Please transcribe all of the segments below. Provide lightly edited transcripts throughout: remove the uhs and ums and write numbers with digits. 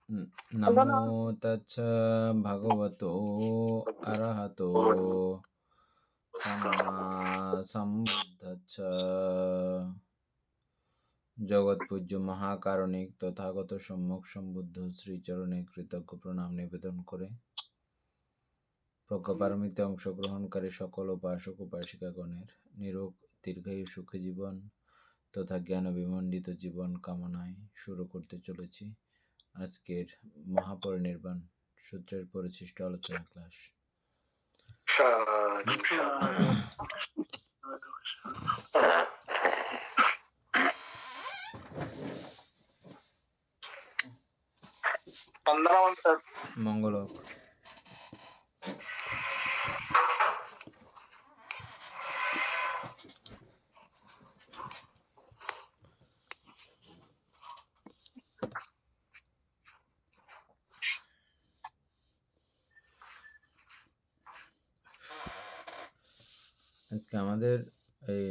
নমো তচ্ছ ভগবতো অরহতো সম্মা সম্বুদ্ধস্স। জগৎপূজ্য মহাকারণিক তথাগত সম্যক সম্বুদ্ধ শ্রীচরণে কৃতজ্ঞ প্রণাম নিবেদন করে প্রজ্ঞাপারমিতে অংশগ্রহণকারী সকল উপাসক উপাসিকাগণের নিরোগ দীর্ঘায়ু সুখী জীবন তথা জ্ঞান বিমণ্ডিত জীবন কামনায় শুরু করতে চলেছি আজকের মহাপরিনির্বাণ সূত্রের পরিশিষ্ট আলোচনা ক্লাস। মঙ্গল হোক। আজকে আমাদের এই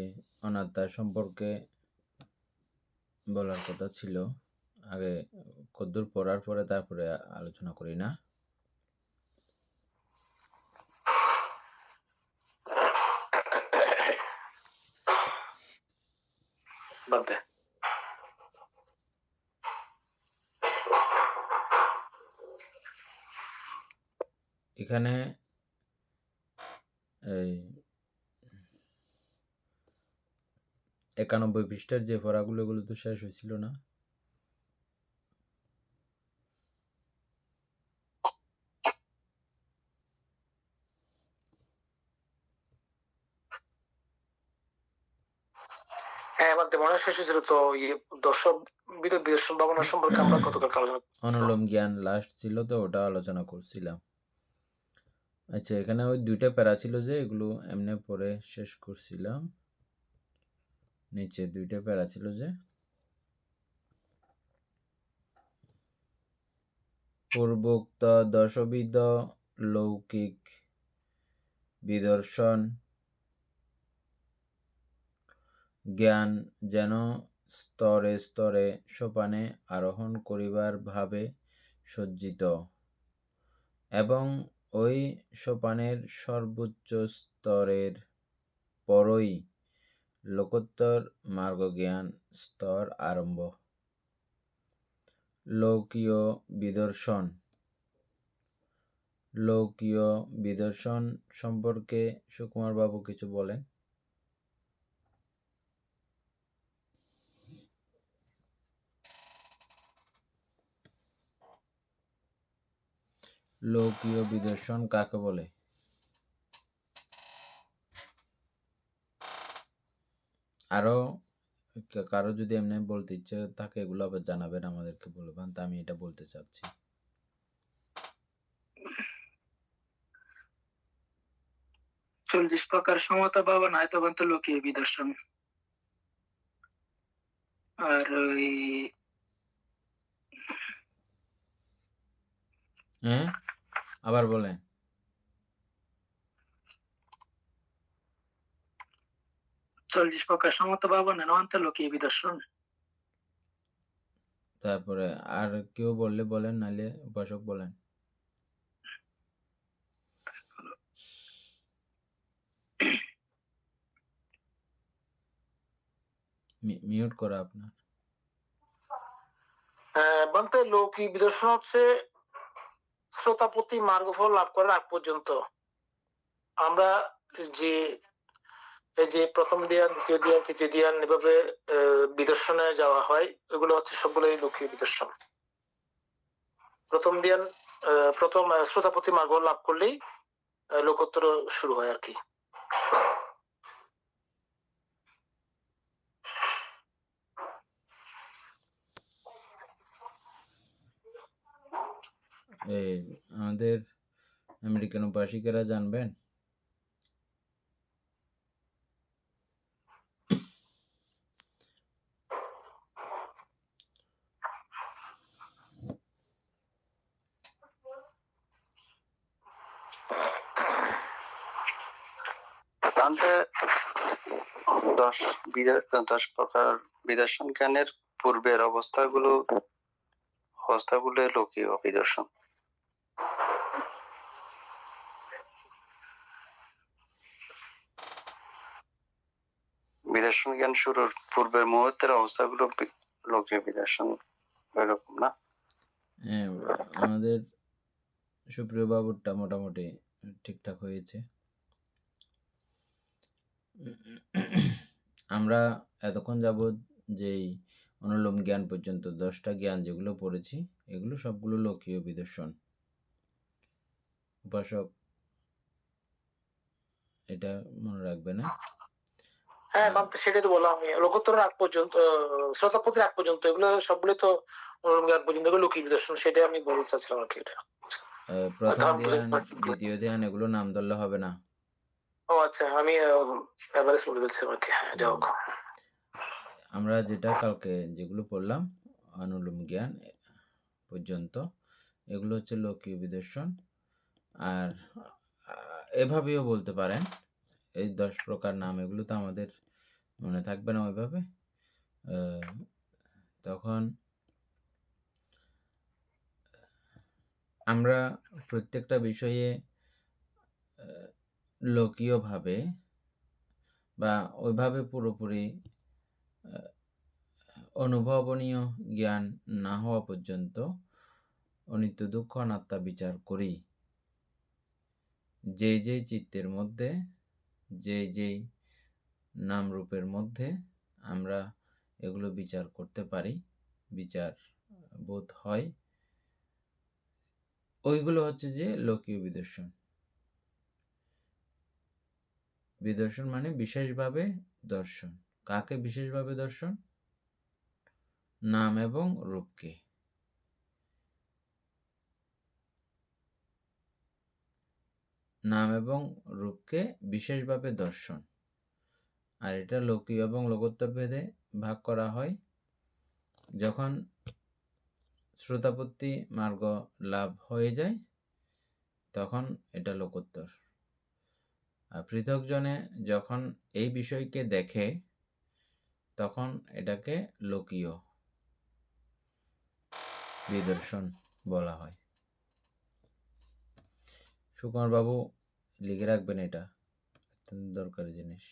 অনাত্মা সম্পর্কে বলার কথা ছিল, আগে কদ্দূর পড়ার পরে তারপরে আলোচনা করি না? এখানে এই 91 পৃষ্ঠার যে পড়াগুলো এগুলো তো শেষ হয়েছিল না? অনুলোম জ্ঞান লাস্ট ছিল তো ওটা আলোচনা করছিলাম। আচ্ছা, এখানে ওই দুইটা প্যারা ছিল যে এগুলো এমনি পরে শেষ করছিলাম। নিচে দুইটা প্যারা ছিল যে পূর্বোক্ত দশবিধ লৌকিক বিদর্শন জ্ঞান যেন স্তরে স্তরে সোপানে আরোহণ করিবার ভাবে সজ্জিত এবং ওই সোপানের সর্বোচ্চ স্তরের পরই লোকোত্তর মার্গজ্ঞান স্তর আরম্ভ। লৌকীয় বিদর্শন সম্পর্কে সুকুমার বাবু কিছু বলেন। লৌকীয় বিদর্শন কাকে বলে? আরো কারো যদি এমনি বলতে ইচ্ছে থাকে এগুলো আবার জানাবেন, আমাদেরকে বলবেন। তা আমি এটা বলতে চাচ্ছি। চল্লিশ প্রকার সমতা ভাবনা আয়তকান্ত লৌকিক বিদর্শন। আর ওই আবার বলেন। চল্লিশ প্রকার সমতা ভাবনা নয়ন্ত লৌকিক বিদর্শন। তারপরে আর কেউ বললে বলেন, নাইলে উপাসক বলেন। মিউট করা আপনার। বলতে লৌকিক বিদর্শন হচ্ছে শ্রোতাপতি মার্গফল লাভ করার আগ পর্যন্ত আমরা যে প্রথম ধ্যান, দ্বিতীয় ধ্যান, তৃতীয় ধ্যান এভাবে বিদর্শনে যাওয়া হয়, এগুলো হচ্ছে সবগুলোই লৌকিক বিদর্শন। প্রথম ধ্যান, প্রথম শ্রোতাপতি মার্গ লাভ করলেই লোকোত্তর শুরু হয় আর কি। আমাদের আমেরিকান উপাসিকেরা জানবেন। দশ প্রকার বিদর্শন জ্ঞানের পূর্বের অবস্থাগুলো অবস্থাগুলো লৌকিক নিদর্শন। বিদর্শন জ্ঞান শুরুর পূর্বের মুহূর্তের অবস্থাগুলো লৌকিক বিদর্শন, এরকম না? হ্যাঁ, আমাদের সুপ্রিয় বাবুরটা মোটামুটি ঠিকঠাক হয়েছে। আমরা এতক্ষণ যাবৎ যেই অনুলোম জ্ঞান পর্যন্ত 10টা জ্ঞান যেগুলো পড়েছি, এগুলো সবগুলো লৌকিক বিদর্শন। উপাসক এটা মনে রাখবে না? হ্যাঁ, সেটাই তো বললাম আমি। লোকোত্তরের আগ পর্যন্ত, শ্রোতাপতির আগ পর্যন্ত এগুলো সবগুলো তো অনুলোম জ্ঞান পর্যন্ত এগুলো লৌকিক নিদর্শন, সেটাই আমি বলতে চাচ্ছিলাম আর কি। এটা প্রথম ধ্যান, দ্বিতীয় ধ্যান এগুলো নাম ধরলে হবে না। ও আচ্ছা, আমি এভারেজ বলে বলছিলাম আর কি। হ্যাঁ, যাই হোক। আমরা যেটা কালকে যেগুলো পড়লাম অনুলোম জ্ঞান পর্যন্ত, এগুলো হচ্ছে লৌকিক বিদর্শন। আর এভাবেও বলতে পারেন, এই 10 প্রকার নাম, এগুলো তো আমাদের মনে থাকবে না ওইভাবে। তখন আমরা প্রত্যেকটা বিষয়ে লোকীয়ভাবে বা ওইভাবে পুরোপুরি অনুভবনীয় জ্ঞান না হওয়া পর্যন্ত অনিত্য দুঃখ অনাত্মা বিচার করি। যেই যেই চিত্তের মধ্যে, যেই যেই নাম রূপের মধ্যে আমরা এগুলো বিচার করতে পারি, বিচার বোধ হয়, ওইগুলো হচ্ছে যে লৌকিক বিদর্শন। বিদর্শন মানে বিশেষভাবে দর্শন। কাকে বিশেষভাবে দর্শন? নাম এবং রূপকে। নাম এবং রূপকে বিশেষভাবে দর্শন। আর এটা লৌকিক এবং লোকোত্তর ভেদে ভাগ করা হয়। যখন শ্রোতাপত্তি মার্গ লাভ হয়ে যায় তখন এটা লোকোত্তর। আর পৃথকজনে যখন এই বিষয়কে দেখে তখন এটাকে লোকীয় বিদর্শন বলা হয়। সুকুমার বাবু লিখে রাখবেন, এটা অত্যন্ত দরকারি জিনিস।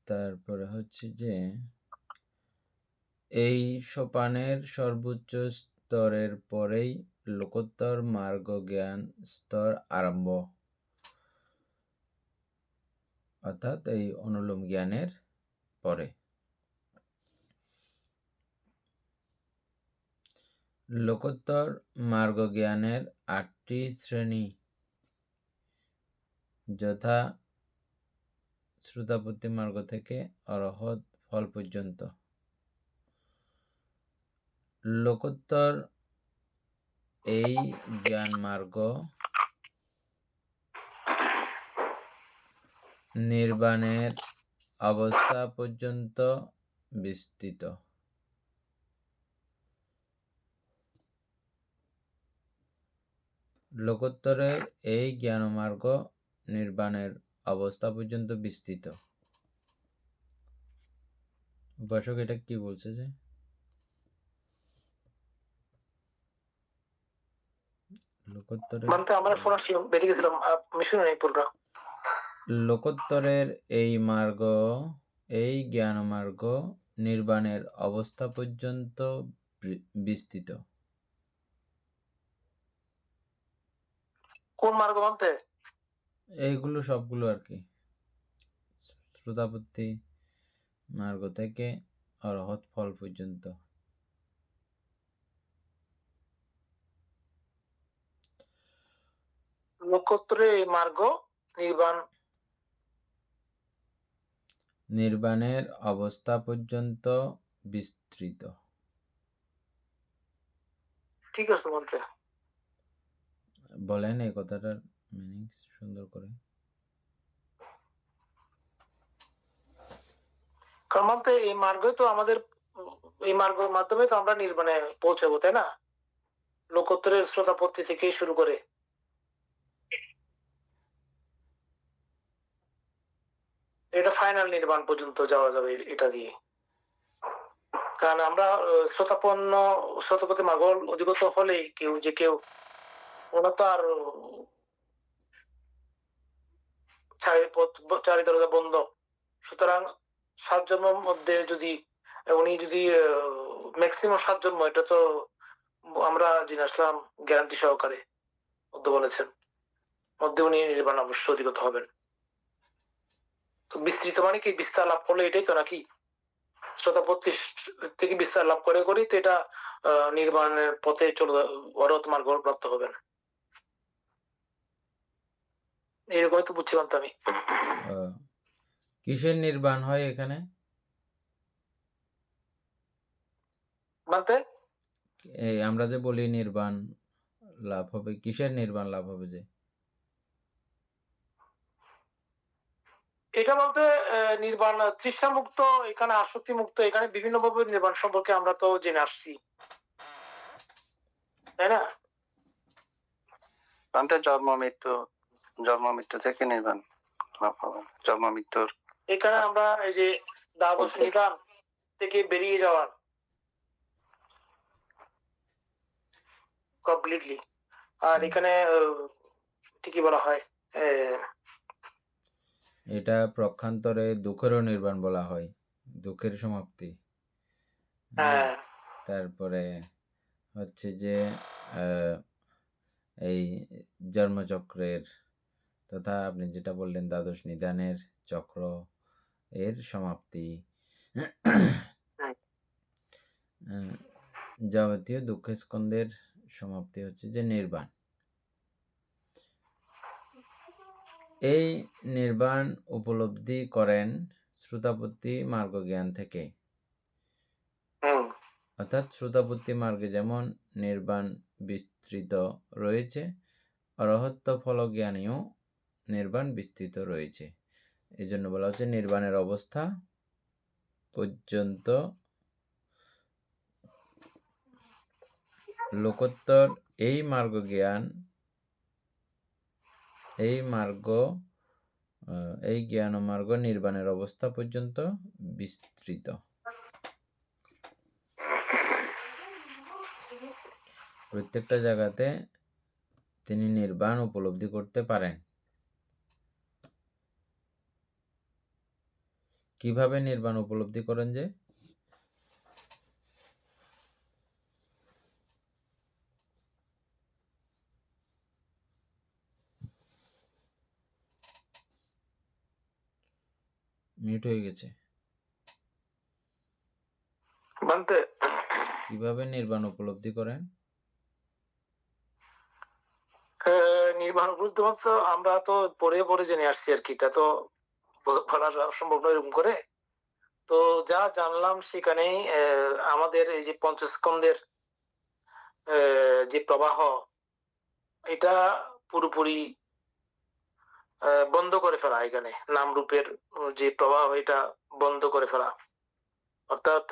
তারপরে হচ্ছে যে এই সোপানের সর্বোচ্চ স্তরের পরেই লোকোত্তর মার্গ জ্ঞান স্তর আরম্ভ, অর্থাৎ এই অনুলোম জ্ঞানের পরে। লোকোত্তর মার্গ জ্ঞানের 8টি শ্রেণী, যথা শ্রোতাপত্তি মার্গ থেকে অরহত ফল পর্যন্ত। লোকোত্তর এই জ্ঞান মার্গ নির্বাণের অবস্থা পর্যন্ত বিস্তৃত। লোকোত্তরের এই জ্ঞানমার্গ নির্বাণের অবস্থা পর্যন্ত বিস্তৃত। উপাসক এটা কি বলছে যে? লোকোত্তরের এই মার্গ, এই জ্ঞান মার্গ নির্বাণের অবস্থা পর্যন্ত বিস্তৃত। কোন মার্গ বলতে? এইগুলো সবগুলো আর কি, শ্রোতাপত্তি মার্গ থেকে অরহত ফল পর্যন্ত। লোকোত্তরের এই মার্গ নির্বাণের অবস্থা পর্যন্ত বিস্তৃত। ঠিক আছে বলতে বলেন এই কথাটার মিনিং সুন্দর করে। কারণ বলতে এই মার্গই তো আমাদের, এই মার্গের মাধ্যমে তো আমরা নির্বাণে পৌঁছাবো, তাই না? লোকোত্তরের শ্রোতাপত্তি থেকেই শুরু করে। এটা ফাইনাল নির্বাণ পর্যন্ত যাওয়া যাবে এটা দিয়ে। কারণ আমরা শ্রোতাপতি মার্গ অধিগত হলেই কেউ ওরা তো আর চারি দরজা বন্ধ। সুতরাং 7 জন্মের মধ্যে উনি যদি ম্যাক্সিমাম 7 জন্ম, এটা তো আমরা জেনে আসলাম গ্যারান্টি সহকারে বলেছেন, মধ্যে উনি নির্বাণ অবশ্য অধিগত হবেন। তো বিস্তৃত মানে কি, বিস্তার লাভ করলে এটাই তো নাকি, শ্রোতাপত্তি থেকে বিস্তার লাভ করে তো এটা নির্বাণের পথে অরহত মার্গ প্রাপ্ত হবেন। এরকমই তো বুঝছিলাম তো আমি। কিসের নির্বাণ হয় এখানে? মানতে এই আমরা যে বলি নির্বাণ লাভ হবে, কিসের নির্বাণ লাভ হবে? যে এটা বলতে নির্বাণ তৃষ্ণা মুক্ত, এখানে আসক্তি মুক্ত, এখানে বিভিন্ন ভাবে নির্বাণ সম্পর্কে আমরা তো জেনে আসছি, তাই না? জন্ম মৃত্যু থেকে নির্বাণ লাভ হবে, জন্ম মৃত্যুর। এখানে আমরা এই যে দ্বাদশ নিদান থেকে বেরিয়ে যাওয়ার কমপ্লিটলি। আর এখানে ঠিকই বলা হয়, এটা প্রক্ষান্তরে দুঃখেরও নির্বাণ বলা হয়, দুঃখের সমাপ্তি। তারপরে হচ্ছে যে এই জন্মচক্রের তথা আপনি যেটা বললেন দ্বাদশ নিদানের চক্র এর সমাপ্তি, যাবতীয় দুঃখ স্কন্ধের সমাপ্তি হচ্ছে যে নির্বাণ। এই নির্বাণ উপলব্ধি করেন শ্রুতাপত্তি মার্গ জ্ঞান থেকে। অর্থাৎ শ্রুতাপত্তি মার্গে যেমন নির্বাণ বিস্তৃত রয়েছে, অরহত্য ফল জ্ঞানেও নির্বাণ বিস্তৃত রয়েছে। এই জন্য বলা হচ্ছে নির্বাণের অবস্থা পর্যন্ত লোকোত্তর এই মার্গ জ্ঞান, এই জ্ঞান ও মার্গ নির্বাণের অবস্থা পর্যন্ত বিস্তৃত। প্রত্যেকটা জায়গাতে তিনি নির্বাণ উপলব্ধি করতে পারেন। কিভাবে নির্বাণ উপলব্ধি করেন? যে মিউট হয়ে গেছে। কিভাবে নির্বাণ উপলব্ধি করেন? নির্বাণ উপলব্ধি আমরা তো পরে জেনে আসছি আর কি, এটা তো বলা সম্ভব নয় এরকম করে। তো যা জানলাম সেখানেই আমাদের এই যে পঞ্চস্কন্ধের যে প্রবাহ, এটা পুরোপুরি বন্ধ করে ফেলা, এখানে নাম রূপের যে প্রবাহ এটা বন্ধ করে ফেলা, অর্থাৎ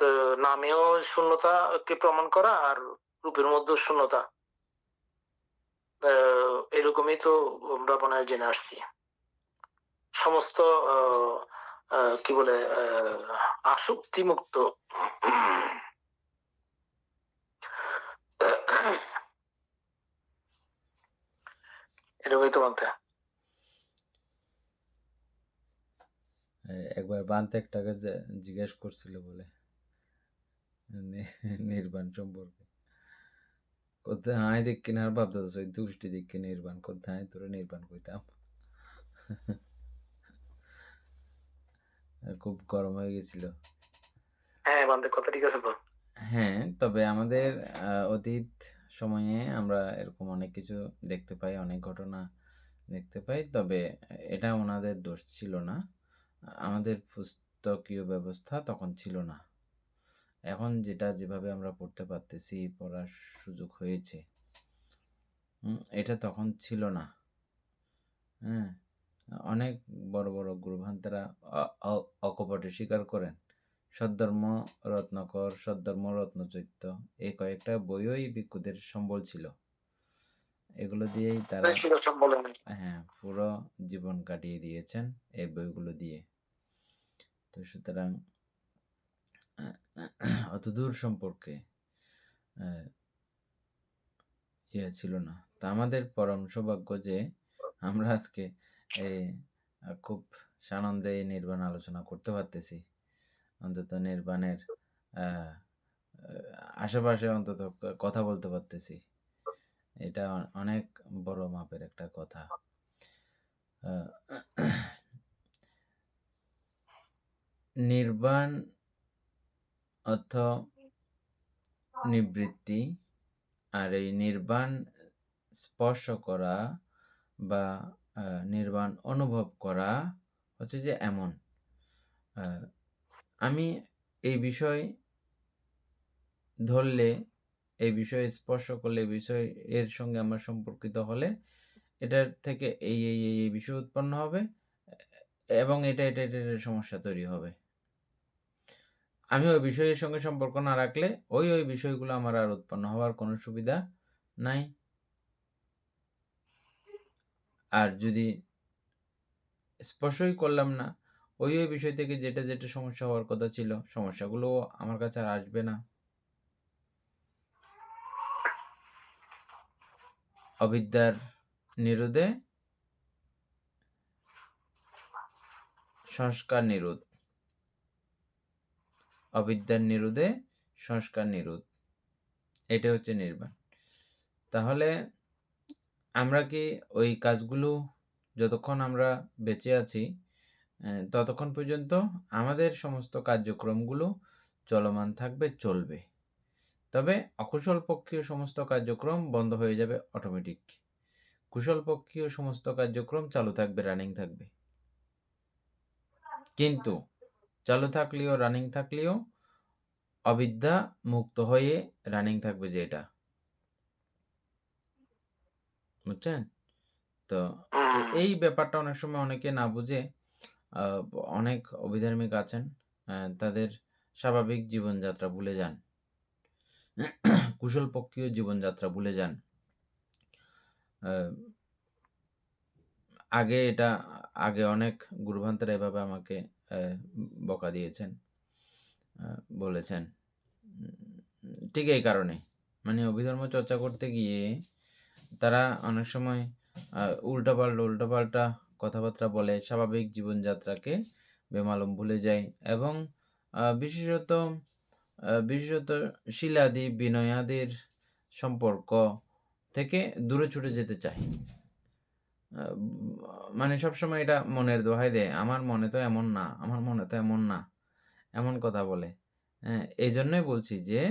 নামেও শূন্যতাকে প্রমাণ করা আর রূপের মধ্যে শূন্যতা, এরকমই তো আমরা মনে হয় জেনে আসছি। সমস্ত কি বলে আসক্তি মুক্ত, এরকমই তো বলতে। একবার বান্তে একটাকে জিজ্ঞেস করছিল বলে নির্বাণ সম্পর্কে, কোথায় হাই দেখ কিনা আর ভাবতে দুষ্টি দেখে নির্বাণ কোথায় তোরা নির্বাণ কইতাম। খুব গরম হয়ে গেছিল। হ্যাঁ বান্তে কথা ঠিক আছে তো। হ্যাঁ, তবে আমাদের অতীত সময়ে আমরা এরকম অনেক কিছু দেখতে পাই, অনেক ঘটনা দেখতে পাই। তবে এটা ওনাদের দোষ ছিল না, আমাদের পুস্তকীয় ব্যবস্থা তখন ছিল না। এখন যেভাবে আমরা পড়তে পারতেছি, পড়ার সুযোগ হয়েছে, এটা তখন ছিল না। হ্যাঁ, অনেক বড় বড় গুরুভান্তেরা অকপটে স্বীকার করেন। সদ্ধর্ম রত্নাকর, সদ্ধর্ম রত্নচৈত্য, এই কয়েকটা বইই ভিক্ষুদের সম্বল ছিল। এগুলো দিয়েই তারা পুরো জীবন কাটিয়ে দিয়েছেন, এই বইগুলো দিয়ে। তো সুতরাং অত দূর সম্পর্কে ইয়ে ছিল না। তা আমাদের পরম সৌভাগ্য যে আমরা আজকে খুব সানন্দে নির্বাণ আলোচনা করতে পারতেছি। অন্তত নির্বাণের আশেপাশে অন্তত কথা বলতে পারতেছি। এটা অনেক বড় মাপের একটা কথা। নির্বাণ অর্থ নিবৃত্তি, আর এই নির্বাণ স্পর্শ করা বা নির্বাণ অনুভব করা হচ্ছে যে এমন, আমি এই বিষয় ধরলে, এই বিষয়ে স্পর্শ করলে, এই বিষয় এর সঙ্গে আমার সম্পর্কিত হলে এটার থেকে এই এই এই বিষয় উৎপন্ন হবে এবং এটা এটা এটা সমস্যা তৈরি হবে। আমি ওই বিষয়ের সঙ্গে সম্পর্ক না রাখলে ওই বিষয়গুলো আমার আর উৎপন্ন হওয়ার কোনো সুবিধা নাই। আর যদি স্পর্শই করলাম না, ওই বিষয় থেকে যেটা যেটা সমস্যা হওয়ার কথা ছিল, সমস্যাগুলো আমার কাছে আর আসবে না। অবিদ্যার নিরোধে সংস্কার নিরোধ, অবিদ্যার নিরোধে সংস্কার নিরোধ, এটা হচ্ছে নির্বাণ। তাহলে আমরা কি ওই কাজগুলো যতক্ষণ আমরা বেঁচে আছি ততক্ষণ পর্যন্ত আমাদের সমস্ত কার্যক্রমগুলো চলমান থাকবে, চলবে। তবে অকুশল পক্ষীয় সমস্ত কার্যক্রম বন্ধ হয়ে যাবে অটোমেটিক। কুশল পক্ষীয় সমস্ত কার্যক্রম চালু থাকবে, রানিং থাকবে। কিন্তু চালু থাকলেও রানিং থাকলেও অবিদ্যা মুক্ত হয়ে রানিং থাকবে, যেটা বুঝছেন? তো এই ব্যাপারটা অনেক সময় অনেকে না বুঝে, অনেক অবিধার্মিক আছেন, তাদের স্বাভাবিক জীবনযাত্রা ভুলে যান, কুশল পক্ষীয় জীবনযাত্রা ভুলে যান। আগে অনেক গুরুভান্তারা এভাবে আমাকে বকা দিয়েছেন, বলেছেন ঠিক এই কারণে, মানে অভিধর্ম চর্চা করতে গিয়ে তারা অনেক সময় উল্টাপাল্টা কথাবার্তা বলে, স্বাভাবিক জীবনযাত্রাকে বেমালুম ভুলে যায় এবং বিশেষত শিলাদি বিনয়াদির সম্পর্ক থেকে দূরে ছুটে যেতে চায়। মানে সবসময় এটা মনের দোহাই দেয়, আমার মনে তো এমন না, আমার মনে তো এমন না, এমন কথা বলে। এই জন্যই বলছি যে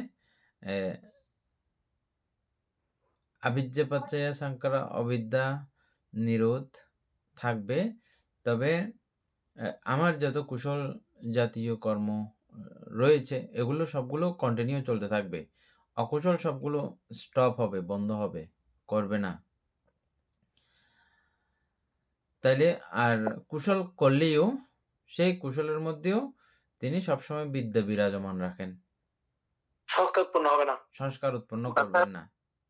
আবিজ্ঞাপাচ্ছায়া সাংকারা অবিদ্যা নিরোধ থাকবে, তবে আমার যত কুশল জাতীয় কর্ম রয়েছে এগুলো সবগুলো কন্টিনিউ চলতে থাকবে। অকুশল সবগুলো স্টপ হবে, বন্ধ হবে, করবে না। তাইলে আর কুশল করলেও সেই কুশলের মধ্যেও তিনি সবসময় বিদ্যা বিরাজমান রাখেন, সংস্কার উৎপন্ন হবে না, সংস্কার উৎপন্ন করবেন না।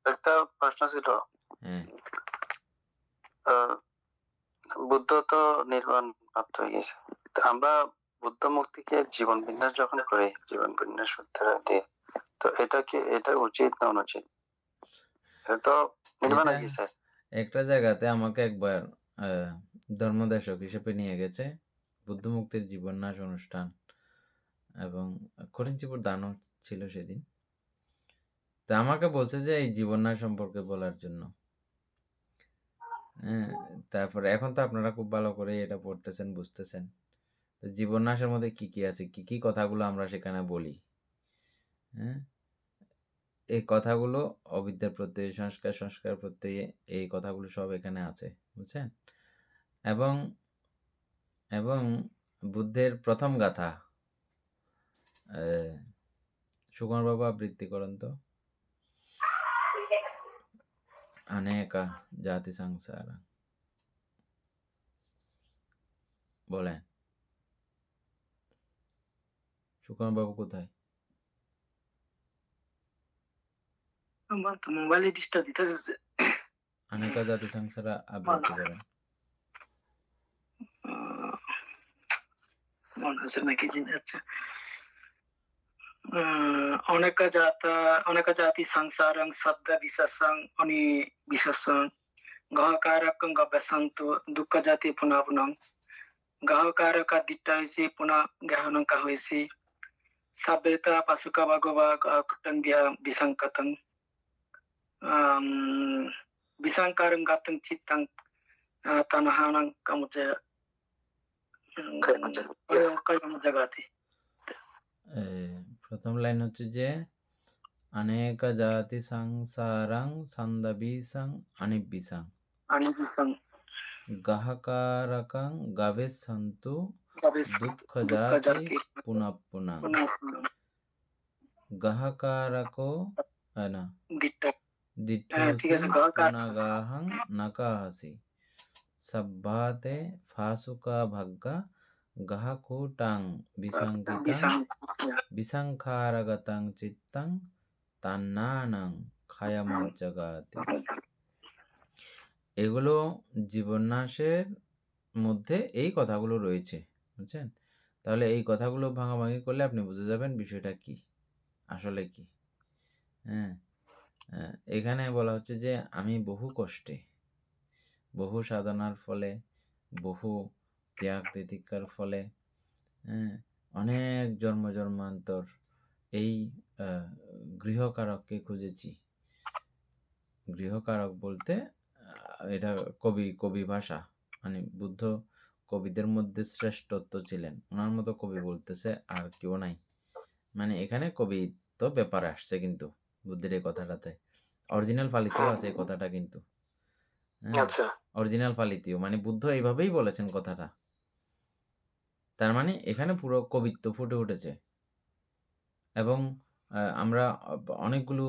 একটা প্রশ্ন ছিল, হ্যাঁ, বুদ্ধ তো নির্বাণ প্রাপ্ত হয়ে গেছে, তো আমরা বুদ্ধ মুক্তিকে জীবন বিন্যাস যখন করি, জীবন বিন্যাস সূত্র দিয়ে, তো এটা উচিত না অনুচিত? এটা তো নির্বাণ হয়ে গেছে। একটা জায়গাতে আমাকে একবার ধর্মদেশক হিসেবে নিয়ে গেছে, বুদ্ধ মুক্তির জীবন্যাস অনুষ্ঠান, এবং কঠিনচিপুর দানও ছিল সেদিন। তা আমাকে বলছে যে এই জীবন্যাস সম্পর্কে বলার জন্য। তারপরে এখন তো আপনারা খুব ভালো করে এটা পড়তেছেন, বুঝতেছেন। তো জীবন্যাসের মধ্যে কি কি আছে, কি কি কথাগুলো আমরা সেখানে বলি, এই কথাগুলো অবিদ্যার প্রত্যয়ে সংস্কার প্রত্যয়ে, এই কথাগুলো সব এখানে আছে, বুঝছেন? এবং বুদ্ধের প্রথম গাথা সুকুমার বাবু আবৃত্তি করেন তো, অনেকা জাতি সংসার, বলেন সুকুমার বাবু কোথায়? মোবাইলে ডিস্টার্ব দিতেছে। অনেকা জাতি সংসার আবৃত্তি করেন। আছে নাকি জিনিস। আচ্ছা, অনেক জাতি সংসারং শব্দ বিশেষং অনি বিশেষং গহকারকং গবেষন্তু দুঃখ জাতি পুনঃ পুনঃ গহকারক দিটা হয়েছে পুনঃ গহন কা হয়েছে সাবেতা পাশুকা ভগবা গহকটং বিসংকতং বিসংকারং গাতং চিত্তং তানহানং কামুজে জাগাতে। প্রথম লাইন হচ্ছে যে অনেক জাতি সংসারং সন্দবিসং অনিবিসং আনিবিসং গাহকারকং গবেষন্তু দুঃখ জাতি পুনঃ পুনঃ গাহকারকো না দিটা দিঠোসি পুনগাহং নকাহসি সব্বাতে ফাসুকা ভাগ্যা গাহকুটাং বিসংকিতাং বিসংখারগতং চিত্তং তান্নানাং খায়ামজ্জগাতি। এগুলো জীবন্যাসের মধ্যে এই কথাগুলো রয়েছে, বুঝছেন? তাহলে এই কথাগুলো ভাঙাভাঙি করলে আপনি বুঝে যাবেন বিষয়টা কি, আসলে কি। হ্যাঁ, এখানে বলা হচ্ছে যে আমি বহু কষ্টে, বহু সাধনার ফলে, বহু ত্যাগ তিতিক্ষার ফলে, অনেক জন্ম জন্মান্তর এই গৃহকারককে খুঁজেছি। গৃহকারক বলতে এটা কবি ভাষা, মানে বুদ্ধ কবিদের মধ্যে শ্রেষ্ঠত্ব ছিলেন, ওনার মতো কবি বলতেছে আর কেউ নাই। মানে এখানে কবিত্ব ব্যাপারে আসছে, কিন্তু বুদ্ধের এই কথাটাতে অরিজিনাল ফালিতেও আছে এই কথাটা, কিন্তু অরিজিনাল ফালিতেও, মানে বুদ্ধ এইভাবেই বলেছেন কথাটা। তার মানে এখানে পুরো কবিত্ব ফুটে উঠেছে। এবং আমরা অনেকগুলো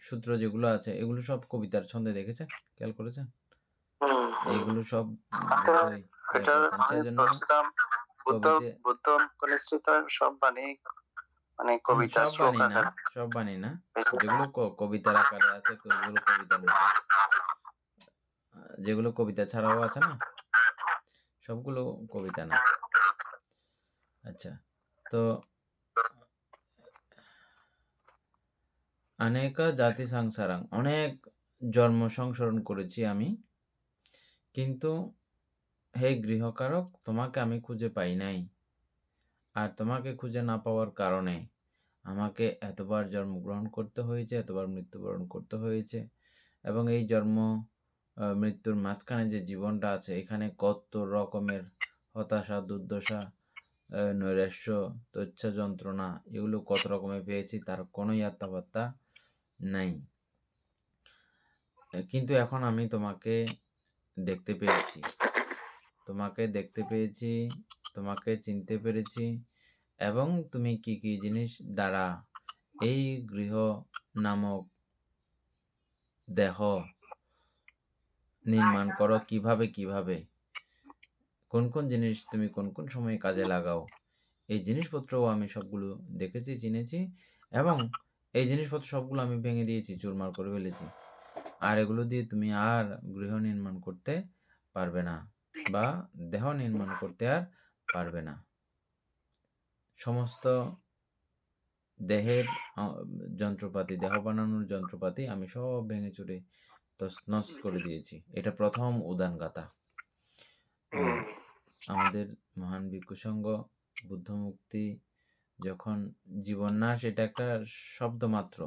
সূত্র যেগুলো আছে এগুলো সব কবিতার ছন্দে দেখেছেন, খেয়াল করেছেন? এগুলো সব সেজন্য বুদ্ধ সব মানে কবিতা সব বাণী না, যেগুলো কবিতার আকারে আছে, যেগুলো কবিতার মতো, যেগুলো কবিতা ছাড়াও আছে না, সবগুলো কবিতা না। আচ্ছা, তো অনেক জাতি সংসারাং, অনেক জন্ম সংসরণ করেছি আমি, কিন্তু হে গৃহকারক তোমাকে আমি খুঁজে পাই নাই। আর তোমাকে খুঁজে না পাওয়ার কারণে আমাকে এতবার জন্মগ্রহণ করতে হয়েছে, এতবার মৃত্যুবরণ করতে হয়েছে। এবং এই জন্ম মৃত্যুর মাঝখানে যে জীবনটা আছে, এখানে কত রকমের হতাশা, দুর্দশা, নৈরাশ্য, তচ্ছা যন্ত্রণা, এগুলো কত রকমের পেয়েছি, তার কোনো ইয়াত্তাপাত্তা নাই। কিন্তু এখন আমি তোমাকে দেখতে পেয়েছি, তোমাকে চিনতে পেরেছি, এবং তুমি কি কি জিনিস দ্বারা এই গৃহ নামক দেহ নির্মাণ করো, কিভাবে কোন কোন জিনিস তুমি কোন কোন সময়ে কাজে লাগাও, এই জিনিসপত্রও আমি সবগুলো দেখেছি, চিনেছি, এবং এই জিনিসপত্র সবগুলো আমি ভেঙে দিয়েছি, চুরমার করে ফেলেছি। আর এগুলো দিয়ে তুমি আর গৃহ নির্মাণ করতে পারবে না, বা দেহ নির্মাণ করতে আর পারবে না। সমস্ত দেহের যন্ত্রপাতি, দেহ বানানোর যন্ত্রপাতি আমি সব ভেঙে চুরে তছনছ করে দিয়েছি। এটা প্রথম উদান গাথা। আমাদের মহান ভিক্ষু সংঘ বুদ্ধ মুক্তি যখন জীবন্যাস, এটা একটা শব্দ মাত্র।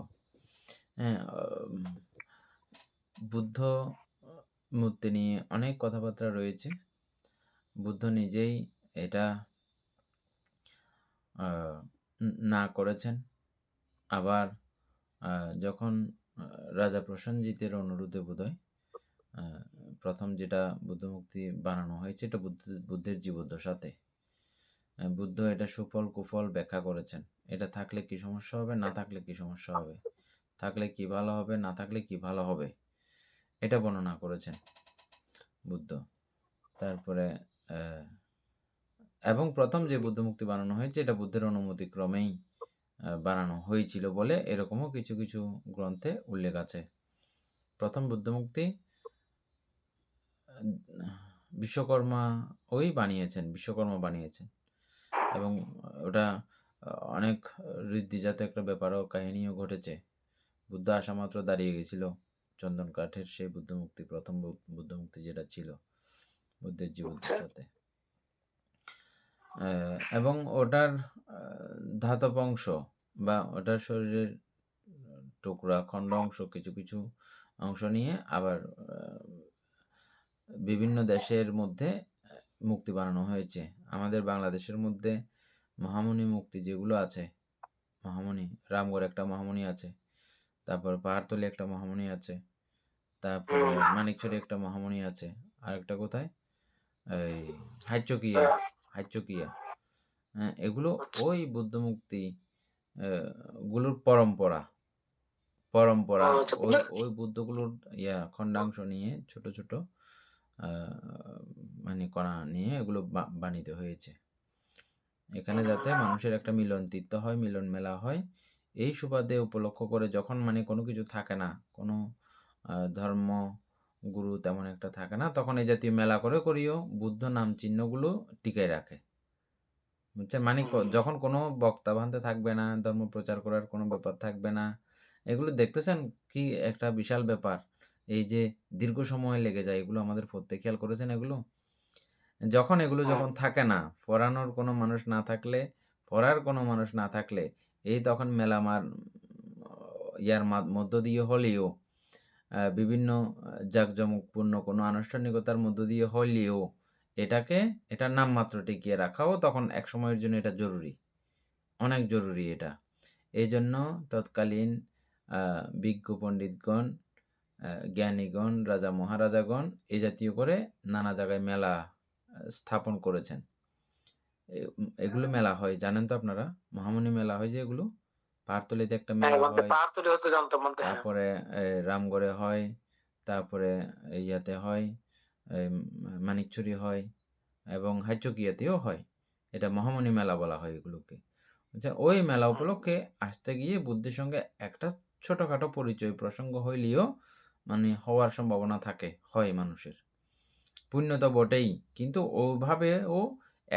বুদ্ধ মূর্তি নিয়ে অনেক কথাবার্তা রয়েছে। বুদ্ধ নিজেই এটা না করেছেন। আবার যখন রাজা প্রসেনজিতের অনুরোধে বোধহয় প্রথম যেটা বুদ্ধমুক্তি বানানো হয়েছে, এটা বুদ্ধের জীবদ্দশাতে। বুদ্ধ এটা সুফল কুফল ব্যাখ্যা করেছেন। এটা থাকলে কি সমস্যা হবে, না থাকলে কি সমস্যা হবে, থাকলে কি ভালো হবে, না থাকলে কি ভালো হবে, এটা বর্ণনা করেছেন বুদ্ধ। তারপরে এবং প্রথম যে বুদ্ধমুক্তি বানানো হয়েছে, এটা বুদ্ধের অনুমতি ক্রমেই বানানো হয়েছিল বলে এরকমও কিছু কিছু গ্রন্থে উল্লেখ আছে। প্রথম বুদ্ধমুক্তি বিশ্বকর্মা বানিয়েছেন। এবং ওটা অনেক ঋদ্ধিজাত একটা ব্যাপারও কাহিনীও ঘটেছে। বুদ্ধ আসা মাত্র দাঁড়িয়ে গেছিল চন্দন কাঠের সেই বুদ্ধমূর্তি, প্রথম বুদ্ধমূর্তি যেটা ছিল বুদ্ধের জীবদ্দশাতে। সাথে এবং ওটার ধাতব অংশ বা ওটার শরীরের টুকরা খণ্ড অংশ কিছু কিছু অংশ নিয়ে আবার বিভিন্ন দেশের মধ্যে মুক্তি বানানো হয়েছে। আমাদের বাংলাদেশের মধ্যে মহামণি মুক্তি যেগুলো আছে, মহামণি রামগড় একটা মহামণি আছে, তারপর পাহাড়তলি একটা মহামণি আছে, তারপরে মানিকছড়ি একটা মহামণি আছে, আর একটা কোথায় এই হাইচকিয়া। হ্যাঁ, এগুলো ওই বুদ্ধমুক্তি গুলোর পরম্পরা ওই ওই বুদ্ধগুলোর খণ্ডাংশ নিয়ে ছোট ছোট মানে কণা নিয়ে এগুলো বানিত হয়েছে। এখানে যাতে মানুষের একটা মিলন তীর্থ হয়, মিলন মেলা হয়, এই সুবাদে উপলক্ষ করে যখন মানে কোনো কিছু থাকে না, কোনো ধর্ম গুরু তেমন একটা থাকে না, তখন এই জাতীয় মেলা করিও বুদ্ধ নাম চিহ্নগুলো টিকায় রাখে, বুঝছেন? মানে যখন কোনো বক্তা ভান্তে থাকবে না, ধর্ম প্রচার করার কোনো ব্যাপার থাকবে না, এগুলো দেখতেছেন কি একটা বিশাল ব্যাপার। এই যে দীর্ঘ সময় লেগে যায়, এগুলো আমাদের পড়তে খেয়াল করেছেন? এগুলো যখন থাকে না, পড়ানোর কোনো মানুষ না থাকলে, পড়ার কোনো মানুষ না থাকলে, এই তখন মেলামার ইয়ার মধ্য দিয়ে হলেও বিভিন্ন জাঁকজমকপূর্ণ কোনো আনুষ্ঠানিকতার মধ্য দিয়ে হলেও এটার নাম মাত্র টিকিয়ে রাখাও তখন এক সময়ের জন্য এটা জরুরি, অনেক জরুরি এটা। এই জন্য তৎকালীন বিজ্ঞ পণ্ডিতগণ, জ্ঞানীগণ, রাজা মহারাজাগণ এই জাতীয় করে নানা জায়গায় মেলা স্থাপন করেছেন। এগুলো মেলা হয়, জানেন তো আপনারা? মহামণি মেলা হয় যে, এগুলো পাহাড়তলিতে একটা মেলা হয়, তারপরে রামগড়ে হয়, তারপরে ইয়াতে হয়, মানিকছড়ি হয়, এবং হাইচকিয়াতেও হয়। এটা মহামণি মেলা বলা হয় এগুলোকে। আচ্ছা, ওই মেলা উপলক্ষে আসতে গিয়ে বুদ্ধের সঙ্গে একটা ছোটখাটো পরিচয় প্রসঙ্গ হইলেও মানে হওয়ার সম্ভাবনা হয় মানুষের। পুণ্য তো বটেই, কিন্তু ওভাবেও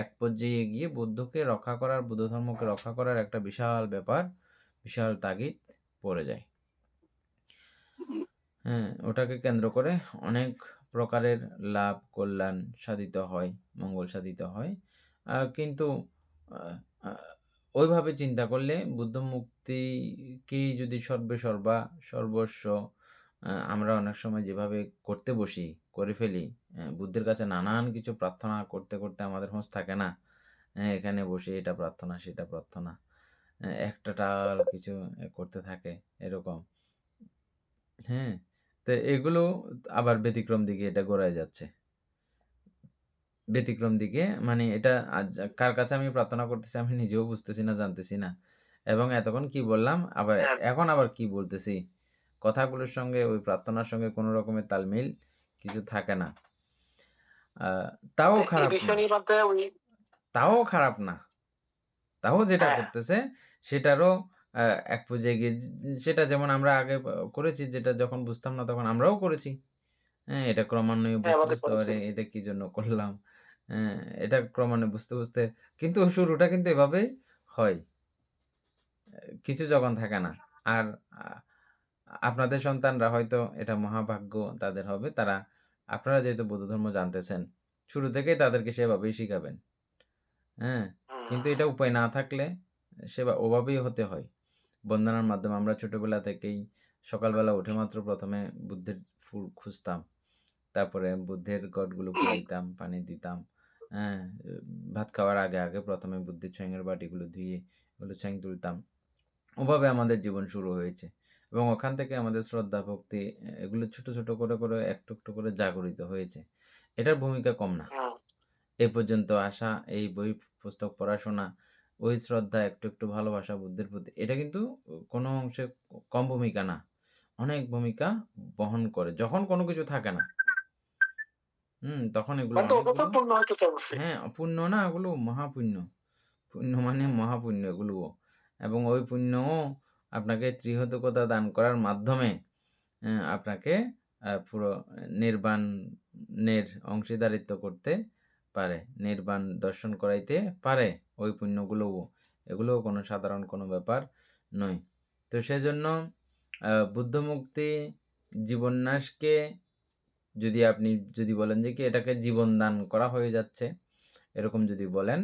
এক পর্যায়ে গিয়ে বুদ্ধকে রক্ষা করার, বুদ্ধ ধর্মকে রক্ষা করার একটা বিশাল ব্যাপার, বিশাল তাগিদ পড়ে যায়। হ্যাঁ, ওটাকে কেন্দ্র করে অনেক প্রকারের লাভ কল্যাণ সাধিত হয়, মঙ্গল সাধিত হয়। কিন্তু ওইভাবে চিন্তা করলে বুদ্ধ মুক্তিকেই যদি সর্বস্ব আমরা অনেক সময় যেভাবে করতে বসি, করে ফেলি, বুদ্ধের কাছে নানান কিছু প্রার্থনা করতে করতে আমাদের হোঁশ থাকে না, এখানে বসে এটা প্রার্থনা সেটা প্রার্থনা, একটা টাল কিছু করতে থাকে এরকম। হ্যাঁ, তো এগুলো আবার ব্যতিক্রম দিকে এটা গড়ায় যাচ্ছে। ব্যতিক্রম দিকে মানে এটা কার কাছে আমি প্রার্থনা করতেছি আমি নিজেও বুঝতেছি না, জানতেছি না, এবং এতক্ষণ কি বললাম আবার এখন আবার কি বলতেছি, কথাগুলোর সঙ্গে ওই প্রার্থনার সঙ্গে কোনো রকমের তালমিল কিছু থাকে না। তাও খারাপ না, তাও যেটা করতেছে সেটারও এক পর্যায়ে গিয়ে, সেটা যেমন আমরা আগে করেছি, যেটা যখন বুঝতাম না তখন আমরাও করেছি। হ্যাঁ, এটা ক্রমান্বয়ে বুঝতে পারে এটা কি জন্য করলাম, এটা ক্রমান্বয়ে বুঝতে কিন্তু শুরুটা কিন্তু এভাবেই হয়, কিছু যখন থাকে না। আর আপনাদের সন্তানরা হয়তো এটা মহাভাগ্য তাদের হবে, তারা আপনারা যেহেতু বৌদ্ধ ধর্ম জানতেছেন, শুরু থেকেই তাদেরকে সেভাবেই শিখাবেন। হ্যাঁ, কিন্তু এটা উপায় না থাকলে ওভাবেই হতে হয়। বন্দনার মাধ্যমে আমরা ছোটবেলা থেকেই সকালবেলা উঠে মাত্র প্রথমে বুদ্ধের ফুল খুঁজতাম, তারপরে বুদ্ধের গঠগুলো পুড়াইতাম, পানি দিতাম, হ্যাঁ, ভাত খাওয়ার আগে প্রথমে বুদ্ধের ছয়ের বাটিগুলো ধুয়ে ওগুলো ছয়েং তুলতাম। ওভাবে আমাদের জীবন শুরু হয়েছে, এবং ওখান থেকে আমাদের শ্রদ্ধা ভক্তি এগুলো ছোট ছোট করে একটু একটু করে জাগরিত হয়েছে। এটার ভূমিকা কম না, এ পর্যন্ত আসা, এই বই পুস্তক পড়াশোনা, ওই শ্রদ্ধা, একটু একটু ভালোবাসা বুদ্ধের প্রতি, এটা কিন্তু কোনো অংশে কম ভূমিকা না, অনেক ভূমিকা বহন করে যখন কোনো কিছু থাকে না। তখন এগুলো হ্যাঁ, পুণ্য না, ওগুলো মহাপুণ্য, পুণ্য মানে মহাপুণ্য এগুলো, এবং ওই পুণ্যও আপনাকে ত্রিহতকতা দান করার মাধ্যমে আপনাকে পুরো নির্বাণের অংশীদারিত্ব করতে পারে, নির্বাণ দর্শন করাইতে পারে ওই পুণ্যগুলোও। এগুলোও কোনো সাধারণ কোনো ব্যাপার নয়। তো সেজন্য বুদ্ধমুক্তি জীবন্যাসকে আপনি যদি বলেন যে কি এটাকে জীবন দান করা হয়ে যাচ্ছে, এরকম যদি বলেন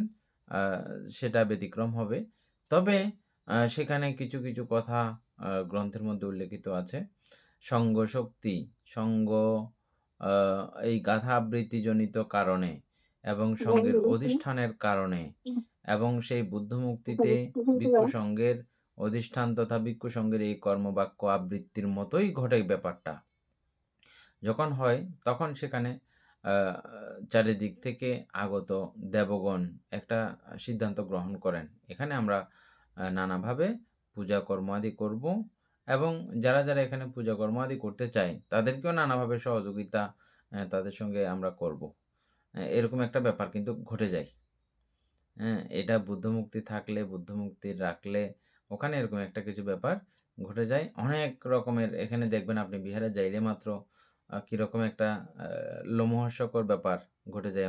সেটা ব্যতিক্রম হবে। তবে সেখানে কিছু কিছু কথা গ্রন্থের মধ্যে উল্লেখিত আছে। সঙ্গ শক্তি, সঙ্গ এই গাথা আবৃত্তিজনিত কারণে এবং সঙ্গের অধিষ্ঠানের কারণে এবং সেই বুদ্ধমুক্তিতে ভিক্ষু সঙ্গের অধিষ্ঠান তথা ভিক্ষু সঙ্গের এই কর্মবাক্য আবৃত্তির মতোই ঘটে ব্যাপারটা। যখন হয় তখন সেখানে চারিদিক থেকে আগত দেবগণ একটা সিদ্ধান্ত গ্রহণ করেন, এখানে আমরা নানাভাবে পূজা কর্ম আদি করব এবং যারা যারা এখানে পূজা কর্ম আদি করতে চায় তাদেরকেও নানাভাবে সহযোগিতা তাদের সঙ্গে আমরা করব। এরকম একটা ব্যাপার কিন্তু ঘটে যায়। হ্যাঁ, এটা বুদ্ধমুক্তি থাকলে, বুদ্ধমুক্তি রাখলে ওখানে এরকম একটা কিছু ব্যাপার ঘটে যায়। অনেক রকমের এখানে দেখবেন আপনি বিহারে যাইলে মাত্র কিরকম একটা লোমহর্ষকর ব্যাপার ঘটে যায়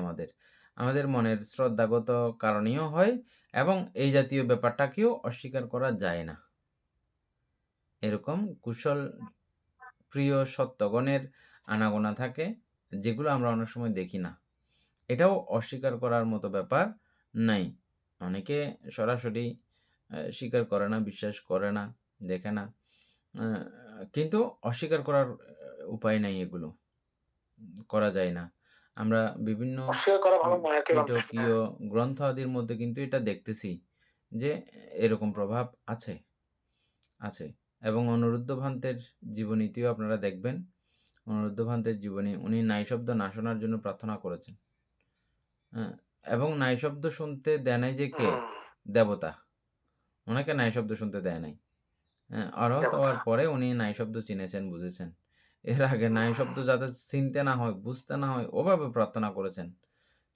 আমাদের মনের শ্রদ্ধাগত কারণেও হয় এবং এই জাতীয় ব্যাপারটাকেও অস্বীকার করা যায় না। এরকম কুশল প্রিয় সত্যগণের আনাগোনা থাকে যেগুলো আমরা অনেক সময় দেখি না, এটাও অস্বীকার করার মতো ব্যাপার নাই। অনেকে সরাসরি স্বীকার করে না, বিশ্বাস করে না, দেখে না, কিন্তু অস্বীকার করার উপায় নাই, এগুলো করা যায় না। আমরা বিভিন্ন পিটকীয় গ্রন্থ আদির মধ্যে কিন্তু এটা দেখতেছি যে এরকম প্রভাব আছে আছে এবং অনিরুদ্ধ ভান্তের জীবনীতেও আপনারা দেখবেন, অনিরুদ্ধ ভান্তের জীবনী উনি নাই শব্দ না শোনার জন্য প্রার্থনা করেছেন। হ্যাঁ, এবং নাই শব্দ শুনতে দেয় নাই যে কে? দেবতা। ওনাকে নাই শব্দ শুনতে দেয় নাই। অর্হত হওয়ার পরে উনি নাই শব্দ চিনেছেন, বুঝেছেন। এর আগে নাই শব্দ যাতে চিনতে না হয়, বুঝতে না হয়, ওভাবে প্রার্থনা করেছেন।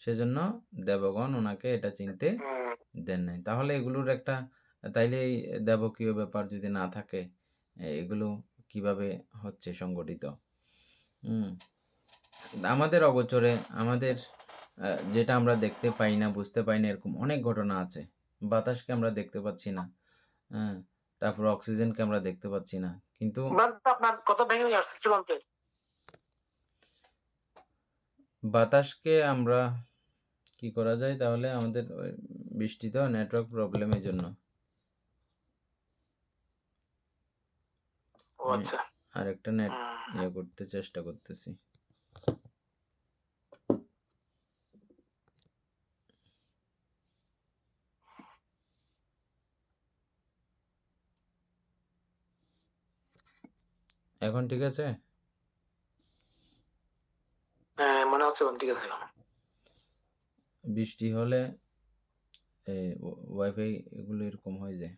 সেজন্য দেবগণ ওনাকে এটা চিনতে দেন নাই। তাহলে এগুলোর একটা তাইলে এই দেবকীয় ব্যাপার যদি না থাকে, এগুলো কিভাবে হচ্ছে সংগঠিত? আমাদের অগোচরে আমাদের যেটা আমরা দেখতে পাই না, বুঝতে পাই না, এরকম অনেক ঘটনা আছে। বাতাসকে আমরা দেখতে পাচ্ছি না, হ্যাঁ, তারপর অক্সিজেনকে আমরা দেখতে পাচ্ছি না, কিন্তু আপনার কথা ভেঙে আসছে চূড়ান্তে। বাতাসকে আমরা কি করা যায় তাহলে? আমাদের বৃষ্টি তো নেটওয়ার্ক প্রবলেমের জন্য আরেকটা নেট ইয়ে করতে চেষ্টা করতেছি। এখন ঠিক আছে? মনে হচ্ছে ঠিক আছে। বৃষ্টি হলে ওয়াইফাই এগুলো এরকম হয়ে যায়।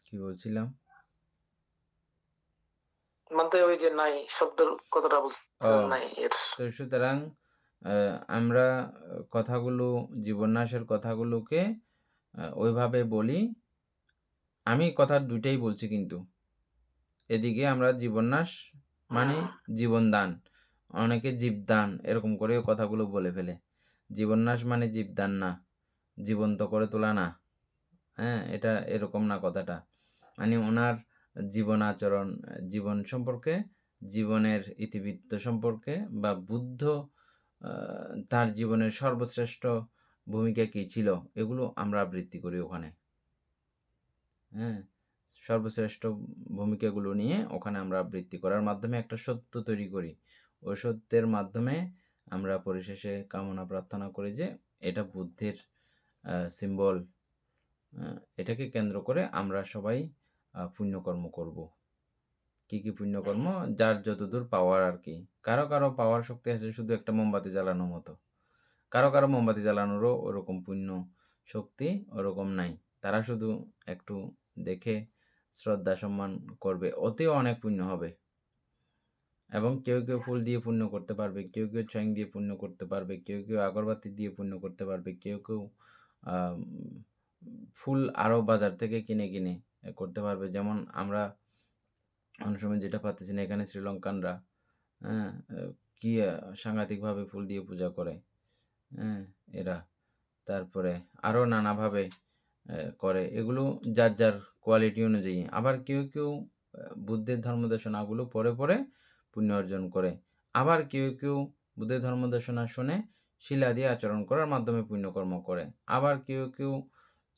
কি বলছিলাম? মানে ওই যে নাই শব্দের কথাটা বলছেন নাই এর। তো সুতরাং আমরা কথাগুলো, জীবন্যাসের কথাগুলোকে ওইভাবে বলি। আমি কথা দুইটাই বলছি, কিন্তু এদিকে আমরা জীবন্যাস মানে জীবনদান, অনেকে জীবদান এরকম করেও কথাগুলো বলে ফেলে। জীবন্যাস মানে জীবদান না, জীবন্ত করে তোলা না। হ্যাঁ, এটা এরকম না কথাটা। মানে ওনার জীবন আচরণ, জীবন সম্পর্কে, জীবনের ইতিবৃত্ত সম্পর্কে, বা বুদ্ধ তার জীবনের সর্বশ্রেষ্ঠ ভূমিকা কি ছিল, এগুলো আমরা আবৃত্তি করি ওখানে। হ্যাঁ, সর্বশ্রেষ্ঠ ভূমিকাগুলো নিয়ে ওখানে আমরা আবৃত্তি করার মাধ্যমে একটা সত্য তৈরি করি। ওই সত্যের মাধ্যমে আমরা পরিশেষে কামনা প্রার্থনা করি যে এটা বুদ্ধের সিম্বল, এটাকে কেন্দ্র করে আমরা সবাই পুণ্যকর্ম করব। কি কি পুণ্যকর্ম? যার যতদূর পাওয়ার আর কি। কারো কারো পাওয়ার শক্তি আছে শুধু একটা মোমবাতি জ্বালানোর মতো, কারো কারো মোমবাতি জ্বালানোরও ওরকম পুণ্য শক্তি ওরকম নাই। তারা শুধু একটু দেখে শ্রদ্ধা সম্মান করবে, ওতেও অনেক পুণ্য হবে। এবং কেউ কেউ ফুল দিয়ে পুণ্য করতে পারবে, কেউ কেউ ছয়ং দিয়ে পুণ্য করতে পারবে, কেউ কেউ আগরবাতি দিয়ে পুণ্য করতে পারবে, কেউ কেউ ফুল আরও বাজার থেকে কিনে কিনে করতে পারবে। যেমন আমরা অনেক সময় যেটা পাচ্ছি না, এখানে শ্রীলঙ্কানরা হ্যাঁ, কি সাংঘাতিকভাবে ফুল দিয়ে পূজা করে, হ্যাঁ এরা। তারপরে আরও নানাভাবে করে, এগুলো যার যার কোয়ালিটি অনুযায়ী। আবার কেউ কেউ বুদ্ধের ধর্মদেশনাগুলো পড়ে পড়ে পুণ্য অর্জন করে। আবার কেউ কেউ বুদ্ধের ধর্মদেশনা শুনে শিলা দিয়ে আচরণ করার মাধ্যমে পুণ্যকর্ম করে। আবার কেউ কেউ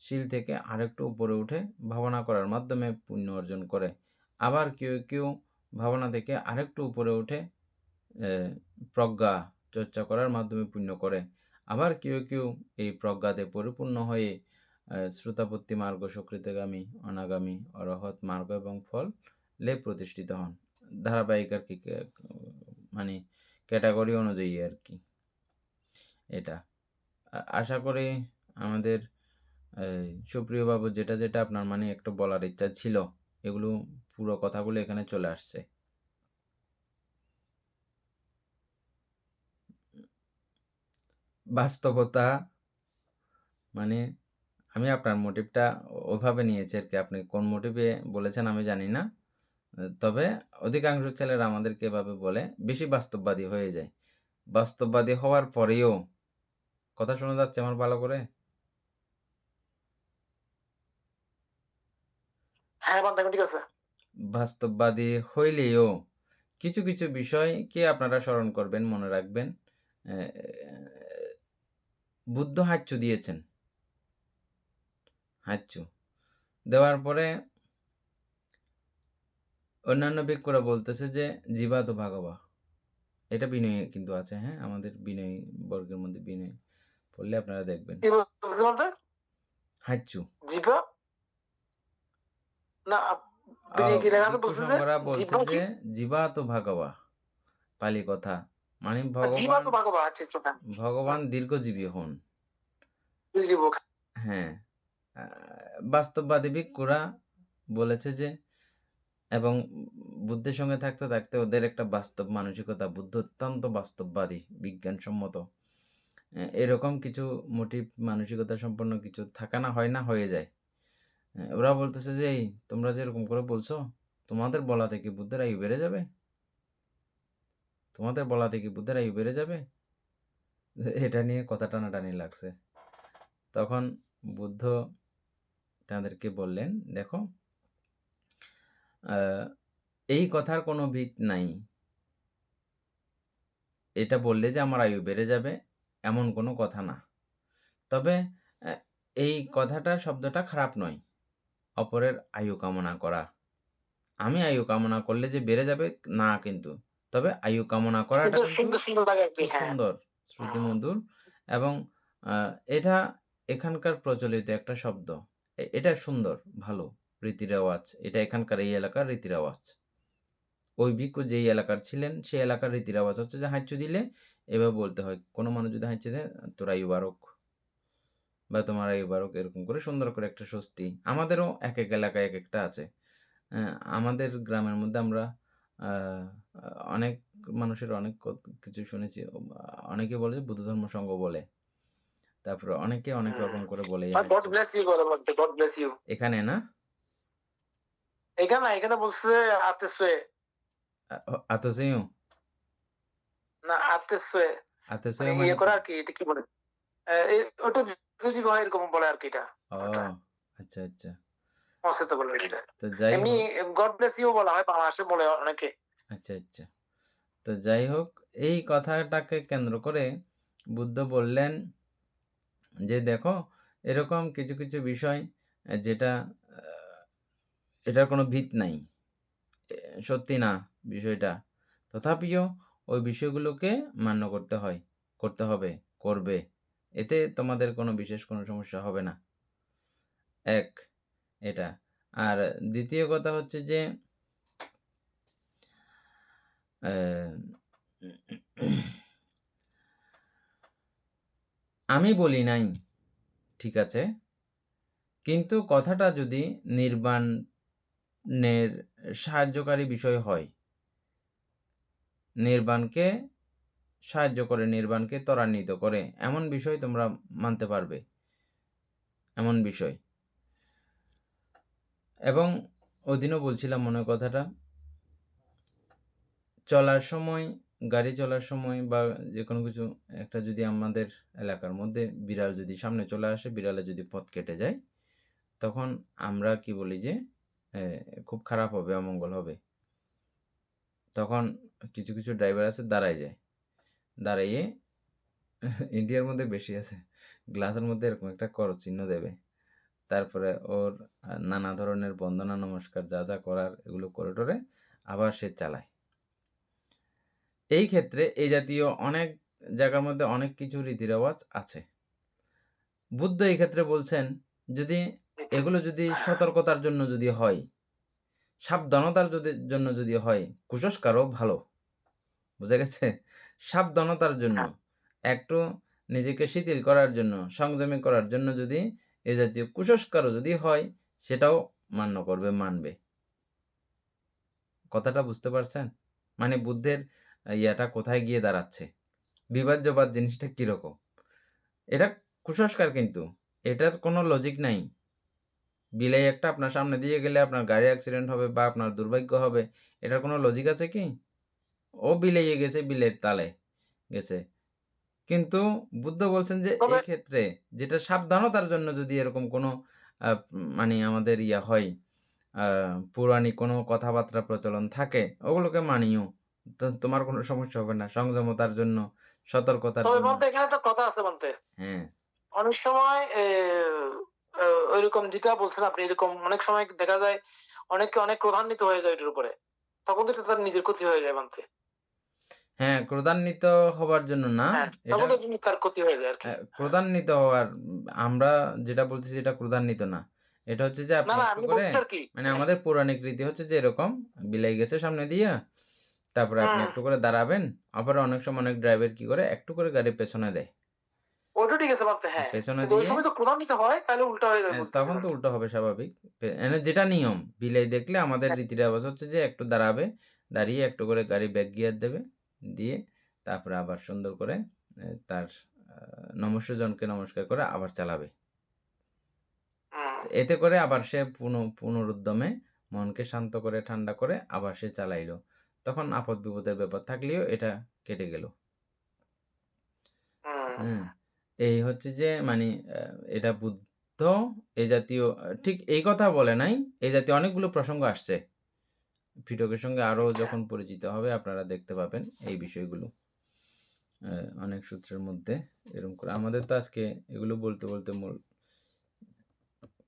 শিল থেকে আরেকটু উপরে উঠে ভাবনা করার মাধ্যমে পুণ্য অর্জন করে। আবার কেউ কেউ ভাবনা থেকে আরেকটু উপরে উঠে প্রজ্ঞা চর্চা করার মাধ্যমে পুণ্য করে। আবার কেউ কেউ এই প্রজ্ঞাতে পরিপূর্ণ হয়ে শ্রোতাপত্তি মার্গ, সুকৃতগামী, অনাগামী, অরহৎ মার্গ এবং ফল লে প্রতিষ্ঠিত হন। ধারাবাহিক আর কি, মানে ক্যাটাগরি অনুযায়ী আর কি এটা। আশা করি আমাদের সুপ্রিয় বাবু যেটা যেটা আপনার মানে একটু বলার ইচ্ছা ছিল, এগুলো পুরো কথাগুলো এখানে চলে আসছে। বাস্তবতা মানে আমি আপনার মোটিভটা ওইভাবে নিয়েছি আর কি। আপনি কোন মোটিভে বলেছেন আমি জানি না, তবে অধিকাংশ ছেলেরা আমাদেরকে এভাবে বলে, বেশি বাস্তববাদী হয়ে যায়। বাস্তববাদী হওয়ার পরেও, কথা শোনা যাচ্ছে আমার ভালো করে? হ্যাঁ বান্ধব ঠিক আছে। বাস্তববাদী হইলেও কিছু কিছু বিষয়কে আপনারা স্মরণ করবেন, মনে রাখবেন। বুদ্ধ হাঁচু দিয়েছেন, হাঁচু দেওয়ার পরে অন্যান্য ভিক্ষুরা বলতেছে যে জীবাত ভাগবা। এটা বিনয় কিন্তু আছে, হ্যাঁ আমাদের বিনয় বর্গের মধ্যে বিনয় পড়লে আপনারা দেখবেন। কি বলতে বলতে হাঁচু জিভা না বিনয় কি লেখা আছে বলছে যে ভিক্ষুসংঘরা বলছে জীবন কি যে জীবাত ভাগবা, পালি কথা, মানে জীবা ভগবান, তো ভাগবা আছে চোখা ভগবান দীর্ঘজীবী হন। জীব হ্যাঁ, বাস্তববাদী ভিক্ষুরা বলেছে যে, এবং বুদ্ধের সঙ্গে থাকতে থাকতে ওদের একটা বাস্তব মানসিকতা, বুদ্ধ অত্যন্ত বাস্তববাদী, বিজ্ঞানসম্মত, এরকম কিছু মোটিভ মানসিকতা সম্পন্ন কিছু থাকা না হয় না হয়ে যায়। ওরা বলতেছে যে এই তোমরা যেরকম করে বলছো, তোমাদের বলা থেকে বুদ্ধের আয়ু বেড়ে যাবে, তোমাদের বলা থেকে বুদ্ধের আয়ু বেড়ে যাবে। এটা নিয়ে কথা টানাটানি লাগছে। তখন বুদ্ধ তাদেরকে বললেন, দেখো এই কথার কোনো ভিত নাই। এটা বললে যে আমার আয়ু বেড়ে যাবে এমন কোনো কথা না। তবে এই কথাটা, শব্দটা খারাপ নয়, অপরের আয়ু কামনা করা। আমি আয়ু কামনা করলে যে বেড়ে যাবে না কিন্তু, তবে আয়ু কামনা করাটা কিন্তু সুন্দর সুন্দর লাগে আর কি। খুব হ্যাঁ সুন্দর, শ্রুতিমধুর, এবং এটা এখানকার প্রচলিত একটা শব্দ। এটা সুন্দর, ভালো রীতি রেওয়াজ, এটা এখানকার এই এলাকার রীতি রেওয়াজ। ওই ভিক্ষু যেই এলাকার ছিলেন সেই এলাকার রীতি রেওয়াজ হচ্ছে যে হাঁচু দিলে এভাবে বলতে হয়। কোনো মানুষ যদি হাঁচু দেয়, তোর আয়ু বাড়ুক বা তোমার আয়ু বাড়ুক, এরকম করে সুন্দর করে একটা স্বস্তি। আমাদেরও এক এক এলাকায় এক একটা আছে। আমাদের গ্রামের মধ্যে আমরা অনেক মানুষের অনেক কিছু শুনেছি। অনেকে বলে যে বুদ্ধ ধর্ম সংঘ বলে, তারপরে অনেকে অনেক রকম করে বলে। গড ব্লেস ইউ বলে বলতে, গড ব্লেস ইউ এখানে না, এখানে এখানে বলছে আতেসে আতসিউ, না আতেসে আতসিউ মানে মানে ইয়ে কি? করা আর কি, এটা কি বলে ওটা জীব হয় এরকম বলে আর কি। এটা ও আচ্ছা আচ্ছা। সংস্কৃত বলে এটা। তো যাই এমনি হোক, গড ব্লেস ইউ বলা হয়, বাংলাদেশে বলে অনেকে। আচ্ছা আচ্ছা। তো যাই হোক, এই কথাটাকে কেন্দ্র করে বুদ্ধ বললেন যে দেখো এরকম কিছু কিছু বিষয় যেটা এটার কোনো ভিত নাই, সত্যি না বিষয়টা, তথাপিও ওই বিষয়গুলোকে মান্য করতে হয়, করতে হবে, করবে, এতে তোমাদের কোনো বিশেষ কোনো সমস্যা হবে না। এক, এটা। আর দ্বিতীয় কথা হচ্ছে যে আমি বলি নাই, ঠিক আছে, কিন্তু কথাটা যদি নির্বাণের সাহায্যকারী বিষয় হয়, নির্বাণকে সাহায্য করে, নির্বাণকে ত্বরান্বিত করে, এমন বিষয় তোমরা মানতে পারবে, এমন বিষয়। এবং ওদিনও বলছিলাম মনে কথাটা, চলার সময়, গাড়ি চলার সময় বা যে কোনো কিছু একটা যদি আমাদের এলাকার মধ্যে বিড়াল যদি সামনে চলে আসে, বিড়ালে যদি পথ কেটে যায়, তখন আমরা কি বলি যে খুব খারাপ হবে, অমঙ্গল হবে। তখন কিছু কিছু ড্রাইভার আছে দাঁড়ায় যায়, দাঁড়াইয়ে ইন্ডিয়ার মধ্যে বেশি আছে, গ্লাসের মধ্যে এরকম একটা করজ চিহ্ন দেবে, তারপরে ওর নানা ধরনের বন্দনা নমস্কার যা যা করার এগুলো করে টরে আবার সে চালায়। এই ক্ষেত্রে এই জাতীয় অনেক জায়গার মধ্যে অনেক কিছু রীতি রেওয়াজ আছে। বুদ্ধ এই ক্ষেত্রে বলছেন যদি এগুলো যদি সতর্কতার জন্য যদি হয়, সাবধানতার জন্য যদি হয়, কুসংস্কারও ভালো। বুঝা গেছে? সাবধানতার জন্য, একটু নিজেকে শিথিল করার জন্য, সংযমী করার জন্য যদি এ জাতীয় কুসংস্কারও যদি হয়, সেটাও মান্য করবে, মানবে। কথাটা বুঝতে পারছেন? মানে বুদ্ধের ইয়াটা কোথায় গিয়ে দাঁড়াচ্ছে, বিভাজ্যবাদ জিনিসটা কিরকম। এটা কুসংস্কার, কিন্তু এটার কোনো লজিক নাই। বিলাই একটা আপনার সামনে দিয়ে গেলে আপনার গাড়ি অ্যাক্সিডেন্ট হবে বা আপনার দুর্ভাগ্য হবে, এটার কোনো লজিক আছে কি? ও বিলাইয়ে গেছে, বিলের তালে গেছে। কিন্তু বুদ্ধ বলছেন যে তবে এই ক্ষেত্রে যেটা সাবধানতার জন্য যদি এরকম কোনো মানে আমাদের ইয়া হয়, পৌরাণিক কোনো কথাবার্তা প্রচলন থাকে, ওগুলোকে মানিও, তো তোমার কোনো সমস্যা হবে না। সংযমতার জন্য, সতর্কতার তবে জন্য। বলতে এখানে একটা কথা আছে বলতে, হ্যাঁ, অনেক সময় ওইরকম যেটা বলছেন আপনি, এরকম অনেক সময় দেখা যায় অনেকে অনেক ক্রোধান্বিত হয়ে যায় এটার উপরে, তখন তো এটা তার নিজের ক্ষতি হয়ে যায় মানতে। হ্যাঁ, ক্রোধান্বিত হবার জন্য না, হ্যাঁ, এটা তখন তো কিন্তু তার ক্ষতি হয়ে যায় আর কি। ক্রোধান্বিত হওয়ার, আমরা যেটা বলতেছি এটা ক্রোধান্বিত না। এটা হচ্ছে যে না আপনি না, একটু আমি করে, বলছি আর কি। মানে আমাদের পৌরাণিক রীতি হচ্ছে যে এরকম বিলাই গেছে সামনে দিয়া, তারপরে আপনি হুম, একটু করে দাঁড়াবেন, আবার অনেক সময় অনেক ড্রাইভার কি করে একটু করে গাড়ি পেছনে দেয়, ওইটা ঠিক আছে মানতে, হ্যাঁ, পেছনে কিন্তু ওই দিয়ে সময় তো ক্রোধান্বিত হয়, তাহলে উল্টা হয়ে যায় বলতেছি তখন তো মানতে। উল্টো হবে স্বাভাবিক। যেটা নিয়ম, বিলাই দেখলে আমাদের হ্যাঁ, রীতি রেওয়াজ হচ্ছে যে একটু দাঁড়াবে, দাঁড়িয়ে একটু করে গাড়ি ব্যাক গিয়ার দেবে, দিয়ে তারপরে আবার সুন্দর করে তার নমস্যজনকে নমস্কার করে আবার চালাবে। হুম, এতে করে আবার সে পুনরুদ্যমে মনকে শান্ত করে ঠান্ডা করে আবার সে চালাইলো। তখন আপদ বিপদের ব্যাপার থাকলেও এটা কেটে গেল। হুম, হ্যাঁ, এই হচ্ছে যে মানে এটা বুদ্ধ এই জাতীয় ঠিক এই কথা বলে নাই, এই জাতীয় অনেকগুলো প্রসঙ্গ আসছে। পিটকের সঙ্গে আরো আচ্ছা। যখন পরিচিত হবে আপনারা দেখতে পাবেন এই বিষয়গুলো অনেক সূত্রের মধ্যে এরকম করে। আমাদের তো আজকে এগুলো বলতে বলতে মূল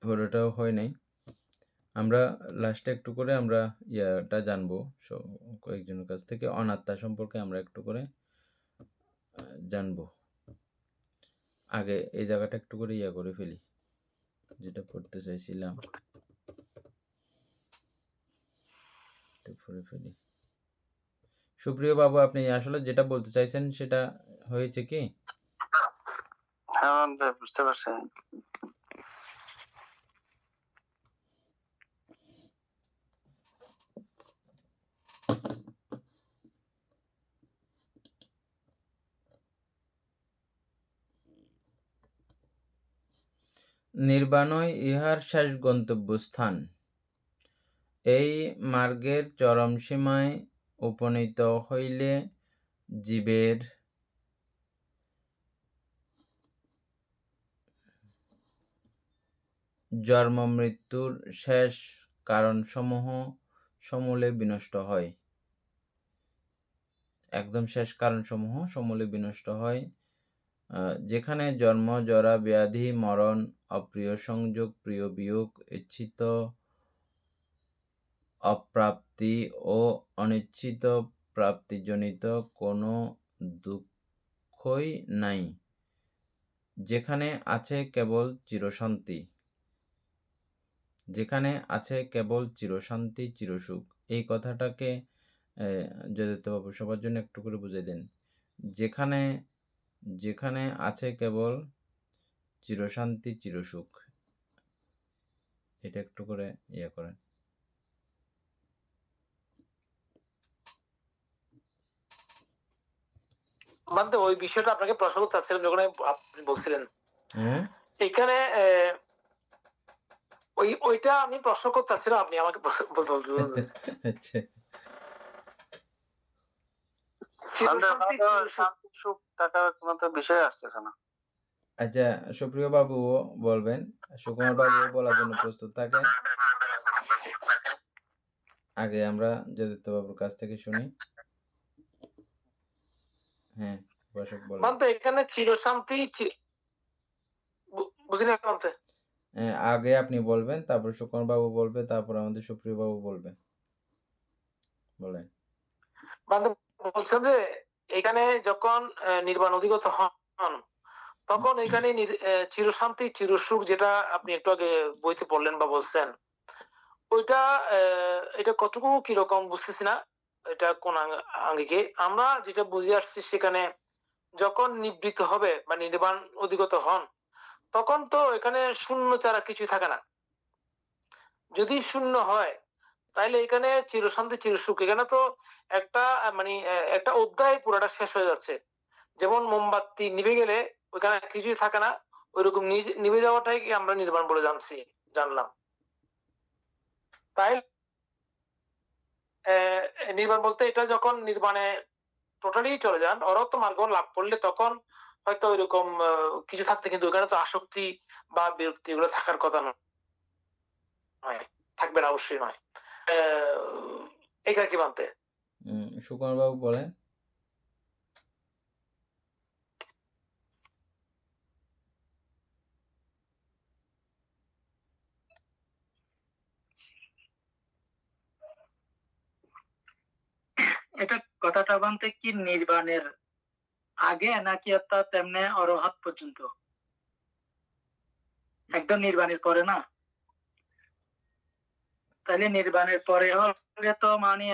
পুরোটাও হয় নাই। আমরা লাস্টে একটু করে আমরা ইয়াটা জানবো কয়েকজনের কাছ থেকে, অনাত্মা সম্পর্কে আমরা একটু করে জানবো। আগে এই জায়গাটা একটু করে ইয়া করে ফেলি, যেটা করতে চাইছিলাম পড়ে ফেলি। সুপ্রিয় বাবু, আপনি আসলে যেটা বলতে চাইছেন সেটা হয়েছে কি? হ্যাঁ, বুঝতে পারছি। নির্বাণই ইহার শেষ গন্তব্যস্থান। এই মার্গের চরম সীমায় উপনীত হইলে জীবের জন্ম মৃত্যুর শেষ কারণসমূহ সমূলে বিনষ্ট হয়। একদম শেষ কারণসমূহ সমূলে বিনষ্ট হয়। যেখানে জন্ম, জরা, ব্যাধি, মরণ, অপ্রিয় সংযোগ, প্রিয় বিয়োগ, ইচ্ছিত অপ্রাপ্তি ও অনিচ্ছিত প্রাপ্তিজনিত কোনো দুঃখই নাই, যেখানে আছে কেবল চিরশান্তি, যেখানে আছে কেবল চিরশান্তি, চিরসুখ। এই কথাটাকে জয়দত্তবাবু সবার জন্য একটু করে বুঝিয়ে দেন। যেখানে যেখানে আছে কেবল চিরশান্তি, চিরসুখ, এটা একটু করে ইয়ে করেন। মানতে ওই বিষয়টা আপনাকে প্রশ্ন করতে চাচ্ছিলাম যখন আপনি বলছিলেন হ্যাঁ, এখানে ওইটা আমি প্রশ্ন করতে চাচ্ছিলাম, আপনি আমাকে বলতে বলতেছেন। আচ্ছা, চিরশান্তি চিরসুখ শান্তি সুখ থাকার কোনো তো বিষয় আসতেছে না। আচ্ছা, সুপ্রিয় বাবুও বলবেন, সুকুমার বাবুও বলার জন্য প্রস্তুত থাকেন। আগে আমরা যদিত্য বাবুর কাছ থেকে শুনি। হ্যাঁ, উপাসক বলেন। মানতে এখানে চিরশান্তি বুঝিনি মানতে। আগে আপনি বলবেন, তারপর সুকুমার বাবু বলবে, তারপর আমাদের সুপ্রিয় বাবু বলবে। বলেন। মানতে বলছেন যে এখানে যখন নির্বাণ অধিগত হন তখন এখানে চিরশান্তি চিরসুখ, যেটা আপনি একটু আগে বইতে পড়লেন বা বলছেন, ওইটা এটা কতটুকু কিরকম বুঝতেছি না, এটা কোন আঙ্গিকে। আমরা যেটা বুঝে আসছি সেখানে যখন নিবৃত্ত হবে বা নির্বাণ অধিগত হন তখন তো এখানে শূন্য ছাড়া কিছুই থাকে না। যদি শূন্য হয় তাহলে এখানে চিরশান্তি চিরসুখ, এখানে তো একটা মানে একটা অধ্যায় পুরোটা শেষ হয়ে যাচ্ছে। যেমন মোমবাতি নিভে গেলে ওইখানে কিছুই থাকে না, ওইরকম নিভে যাওয়াটাই কি আমরা নির্বাণ বলে জানলাম। তাই নির্বাণ বলতে এটা যখন নির্বাণে টোটালি চলে যান, অরহত মার্গ লাভ করলে তখন হয়তো ওইরকম কিছু থাকতে, কিন্তু ওখানে তো আসক্তি বা বিরক্তি এগুলো থাকার কথা নয়, থাকবে না, অবশ্যই নয়। এটা কি মানতে? সুকুমার বাবু বলেন। এটা কথাটা বানতে কি নির্বাণের আগে নাকি অর্থাৎ তেমনি অরহত পর্যন্ত? একদম নির্বাণের পরে না? তাহলে নির্বাণের পরে হলে তো মানে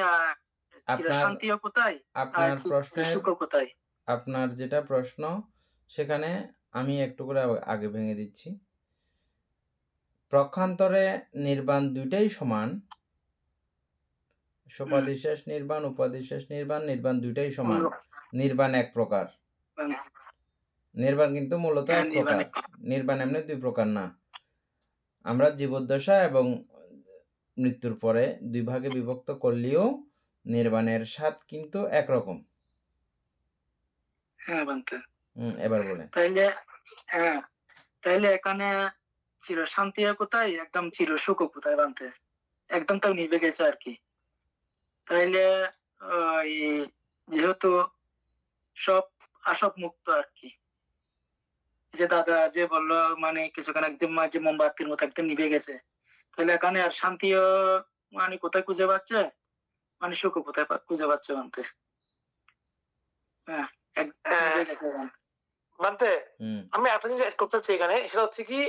শান্তিও কোথায়, আপনার প্রশ্নের সুখ কোথায়? আপনার যেটা প্রশ্ন সেখানে আমি একটু করে আগে ভেঙে দিচ্ছি। প্রক্ষান্তরে নির্বাণ দুইটাই সমান, সোপাধিশেষ নির্বাণ, উপাধিশেষ নির্বাণ, নির্বাণ দুইটাই সমান। নির্বাণ এক প্রকার, নির্বাণ কিন্তু মূলত এক প্রকার। নির্বাণ এমনি দুই প্রকার না। আমরা জীবদ্দশা এবং মৃত্যুর পরে দুই ভাগে বিভক্ত করলেও নির্বাণের স্বাদ কিন্তু একরকম। হ্যাঁ বানতে। এবার বলেন। তাইলে এখানে চির শান্তি কোথায়, একদম চির সুখ কোথায় বানতে? একদম তো নিভে গেছে আর কি। তাইলে যেহেতু সব আসক মুক্ত আর কি, যে দাদা যে বললো মানে কিছুক্ষণ একদম যে মোমবাতির মতো একদম নিভে গেছে, তাহলে এখানে আর শান্তিও মানে কোথায় খুঁজে পাচ্ছে, মানে সুখ কোথায় খুঁজে পাচ্ছে বানতে? মানতে আমি একটা জিনিস অ্যাড করতে চাই এখানে, সেটা হচ্ছে কি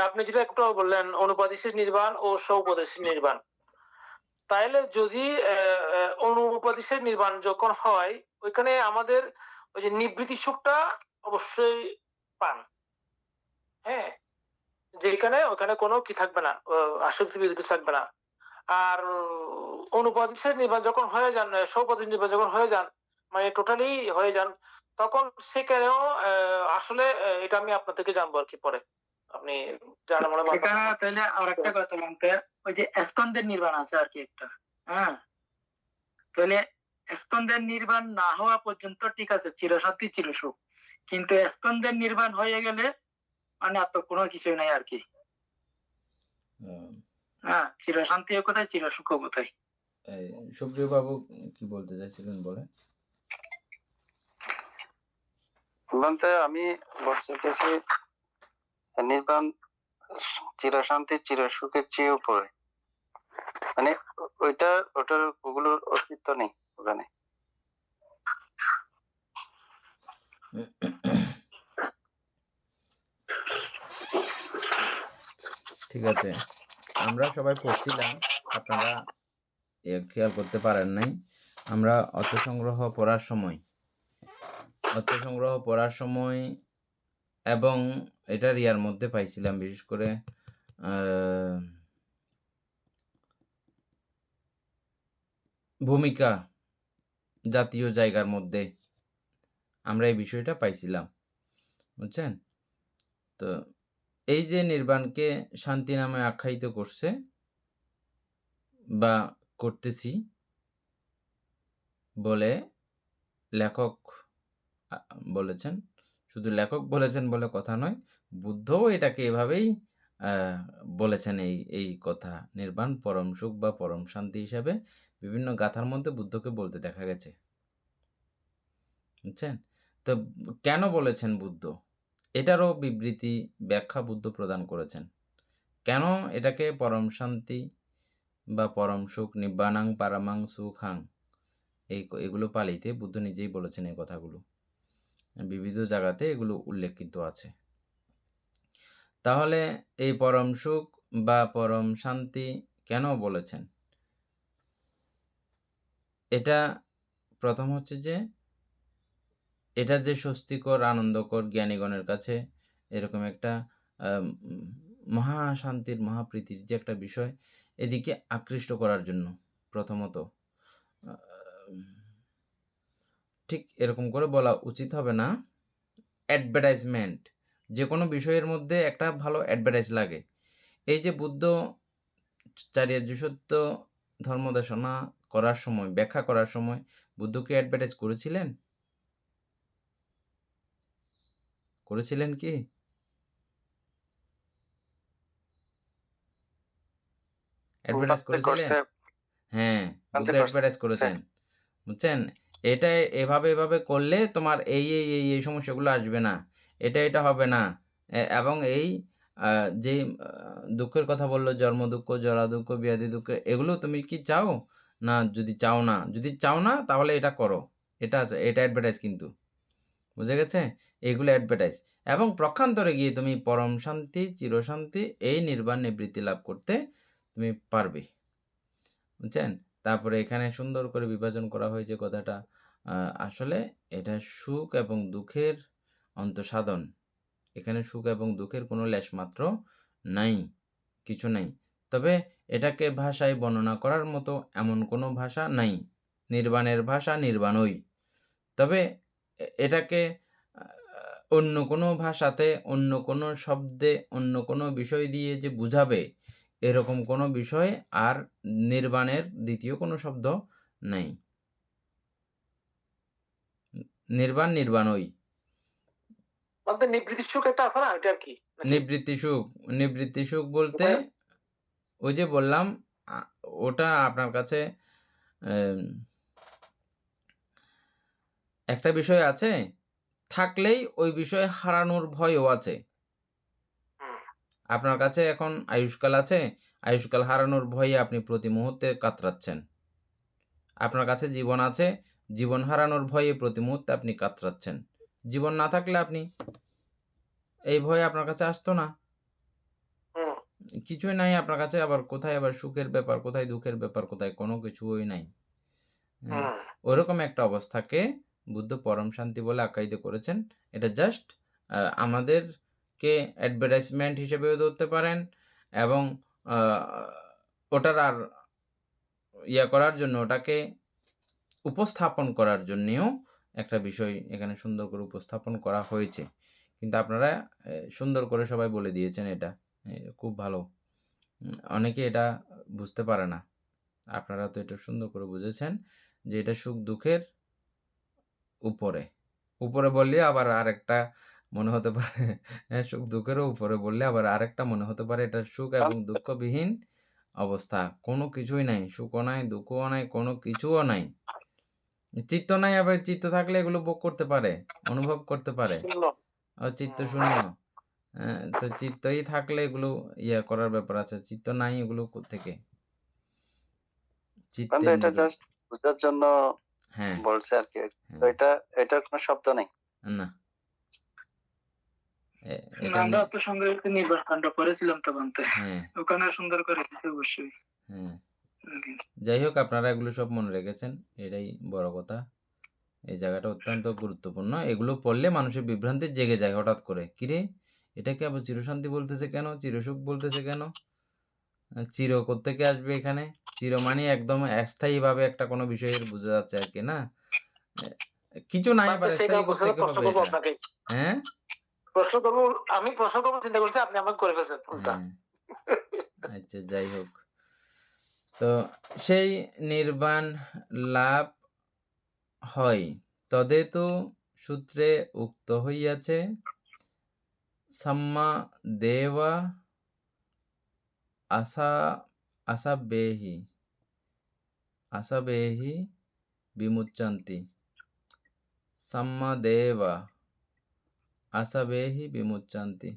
আপনি যেটা একটু বললেন অনুপাদিশেষ নির্বাণ ও স্বউপদেশের নির্বাণ। তাইলে যদি অনুপাদিশেষ নির্বাণ যখন হয় ওইখানে আমাদের ওই যে নিবৃত্তি সুখটা অবশ্যই পান। হ্যাঁ, যেখানে ওখানে কোনো কি থাকবে না, আসক্তি কিছু থাকবে না। আর অনুপাদিশেষ নির্বাণ যখন হয়ে যান, স্বউপদেশ নির্বাণ যখন হয়ে যান, মানে টোটালি হয়ে যান, তখন সেখানেও আসলে এটা আমি আপনার থেকে জানবো আর কি পরে, আপনি জানা মনে তাহলে আর একটা কথা বলতে, ওই যে স্কন্দের নির্বাণ আছে আর কি একটা। হ্যাঁ, তাহলে স্কন্দের নির্বাণ না হওয়া পর্যন্ত ঠিক আছে চিরশান্তি চিরসুখ, কিন্তু স্কন্দের নির্বাণ হয়ে গেলে মানে আর তো কোনো কিছুই নাই আর কি। হ্যাঁ, চিরশান্তি কোথায়, চিরসুখ কোথায়? সুপ্রিয় বাবু কি বলতে চাইছিলেন বলেন। বলতে আমি বলতে চাইছি নির্বাণ চিরশান্তি চিরসুখের চেয়ে উপরে, মানে ওটার ওগুলোর অস্তিত্ব নেই ওখানে। ঠিক আছে, আমরা সবাই পড়ছিলাম, আপনারা খেয়াল করতে পারেন নাই। আমরা অর্থ সংগ্রহ পড়ার সময় এবং এটা রিয়ার মধ্যে পাইছিলাম, বিশেষ করে ভূমিকা জাতীয় জায়গার মধ্যে আমরা এই বিষয়টা পাইছিলাম, বুঝছেন? তো এই যে নির্বাণকে শান্তি নামে আখ্যায়িত করছে বা করতেছি বলে লেখক বলেছেন, শুধু লেখক বলেছেন বলে কথা নয়, বুদ্ধও এটাকে এভাবেই বলেছেন এই কথা। নির্বাণ পরম সুখ বা পরম শান্তি হিসাবে বিভিন্ন গাথার মধ্যে বুদ্ধকে বলতে দেখা গেছে। বুঝছেন? তো কেন বলেছেন বুদ্ধ? এটারও বিবৃতি ব্যাখ্যা বুদ্ধ প্রদান করেছেন। কেন এটাকে পরম শান্তি বা পরম সুখ, নিব্বাণাং পারামাং সুখাং, এগুলো পালিতে বুদ্ধ নিজেই বলেছেন এই কথাগুলো। বিবিধ জায়গাতে এগুলো উল্লেখিত আছে। তাহলে এই পরম সুখ বা পরম শান্তি কেন বলেছেন? এটা প্রথম হচ্ছে যে এটা যে স্বস্তিকর, আনন্দকর, জ্ঞানীগণের কাছে এরকম একটা মহাশান্তির, মহাপ্রীতির যে একটা বিষয়, এদিকে আকৃষ্ট করার জন্য প্রথমত। ঠিক এরকম করে বলা উচিত হবে না, অ্যাডভার্টাইজমেন্ট, যে কোনো বিষয়ের মধ্যে একটা ভালো অ্যাডভার্টাইজ লাগে। এই যে বুদ্ধ চারিয়ার্য সত্য ধর্মদেশনা করার সময়, ব্যাখ্যা করার সময় বুদ্ধকে অ্যাডভার্টাইজ করেছিলেন? করেছিলেন কি? অ্যাডভার্টাইজ করেছিলেন? হ্যাঁ, বুদ্ধ অ্যাডভার্টাইজ করেছেন। বুঝছেন? এটা এভাবে করলে তোমার এই সমস্যাগুলো আসবে না। এটা হবে না। এবং এই যে দুঃখের কথা বলল, জন্ম দুঃখ, জরা দুঃখ, ব্যাধি দুঃখ, এগুলো তুমি কি চাও? না, যদি চাও না তাহলে এটা করো। এটা অ্যাডভার্টাইজ কিন্তু। বুঝে গেছে? এগুলো অ্যাডভার্টাইজ। এবং পক্ষান্তরে গিয়ে তুমি পরম শান্তি, চিরশান্তি, এই নির্বাণ নিবৃত্তি লাভ করতে তুমি পারবে। বুঝছেন? তারপরে এখানে সুন্দর করে বিভাজন করা হয়েছে কথাটা। আসলে এটা সুখ এবং দুঃখের অন্তঃসাধন। এখানে সুখ এবং দুঃখের কোনো লেশমাত্র নাই, কিছু নাই। তবে এটাকে ভাষায় বর্ণনা করার মতো এমন কোনো ভাষা নাই। নির্বাণের ভাষা নির্বাণই। তবে এটাকে অন্য কোনো ভাষাতে, অন্য কোনো শব্দে, অন্য কোনো বিষয় দিয়ে যে বুঝাবে, এরকম কোনো বিষয় আর নির্বাণের দ্বিতীয় কোনো শব্দ নাই। নির্বাণই। নিবৃত্তি সুখ একটা আছে না, ওইটা আর কি? নিবৃত্তি সুখ বলতে ওই যে বললাম, ওটা আপনার কাছে একটা বিষয় আছে, থাকলেই ওই বিষয় হারানোর ভয়ও আছে। আপনার কাছে এখন আয়ুষ্কাল আছে, আয়ুষ্কাল হারানোর ভয়ে আপনি প্রতি মুহূর্তে কাতরাচ্ছেন। আপনার কাছে জীবন আছে, জীবন হারানোর ভয়ে প্রতি মুহূর্তে আপনি কাতরাচ্ছেন। জীবন না থাকলে আপনি এই ভয় আপনার কাছে আসতো না। কিছুই নাই আপনার কাছে, আবার কোথায় আবার সুখের ব্যাপার, কোথায় দুঃখের ব্যাপার, কোথায় কোনো কিছুই নাই। ওরকম একটা অবস্থাকে বুদ্ধ পরম শান্তি বলে আখ্যায়িত করেছেন। এটা জাস্ট আমাদেরকে অ্যাডভার্টাইজমেন্ট হিসেবেও ধরতে পারেন, এবং ওটার আর করার জন্য, ওটাকে উপস্থাপন করার জন্যেও একটা বিষয় এখানে সুন্দর করে উপস্থাপন করা হয়েছে। কিন্তু আপনারা সুন্দর করে সবাই বলে দিয়েছেন, এটা খুব ভালো। অনেকে এটা বুঝতে পারে না। আপনারা তো এটা সুন্দর করে বুঝেছেন যে এটা সুখ দুঃখের উপরে বললে আবার আরেকটা মনে হতে পারে, সুখ দুঃখেরও উপরে বললে আবার আরেকটা মনে হতে পারে, এটা সুখ এবং দুঃখবিহীন অবস্থা। কোনো কিছুই নাই, সুখও নাই, দুঃখও নাই, কোনো কিছুও নাই। চিত্ত নাই, আবার চিত্ত থাকলে এগুলো ভোগ করতে পারে, অনুভব করতে পারে। চিত্ত শূন্য। তো চিত্তই থাকলে এগুলো করার ব্যাপার আছে, চিত্ত নাই, এগুলো থেকে এটা জাস্ট বোঝার জন্য বলছে আর কি। তো এটার কোনো শব্দ নেই না। আমরা তো সংগ্রহিত নির্বাণ কাণ্ড পড়েছিলাম তখন, তো ওখানে সুন্দর করে লিখেছে অবশ্যই। যাই হোক, আপনারা এগুলো সব মনে রেখেছেন, এটাই বড় কথা। এই জায়গাটা অত্যন্ত গুরুত্বপূর্ণ। এগুলো পড়লে মানুষের বিভ্রান্তি জেগে যায় হঠাৎ করে, কিরে এটাকে আবার চিরশান্তি বলতেছে কেন, চিরসুখ বলতেছে কেন, চির কোত্থেকে আসবে এখানে? চির মানে একদম স্থায়ী ভাবে একটা কোনো বিষয়ের বোঝা যাচ্ছে আর কি, না কিছু নাই, আবার স্থায়ী কোত্থেকে হবে এটা? হ্যাঁ, আমি প্রশ্ন করবো চিন্তা করছি, আপনি আমাকে করে ফেলছেন উল্টা। আচ্ছা, যাই হোক। তো সেই নির্বাণ লাভ হয় তদেতু সূত্রে উক্ত হইয়াছে সাম্মা দেবা আসাবেহি বিমুচ্যন্তি। সাম্মা দেবা আসাবেহি বিমুচ্যন্তি,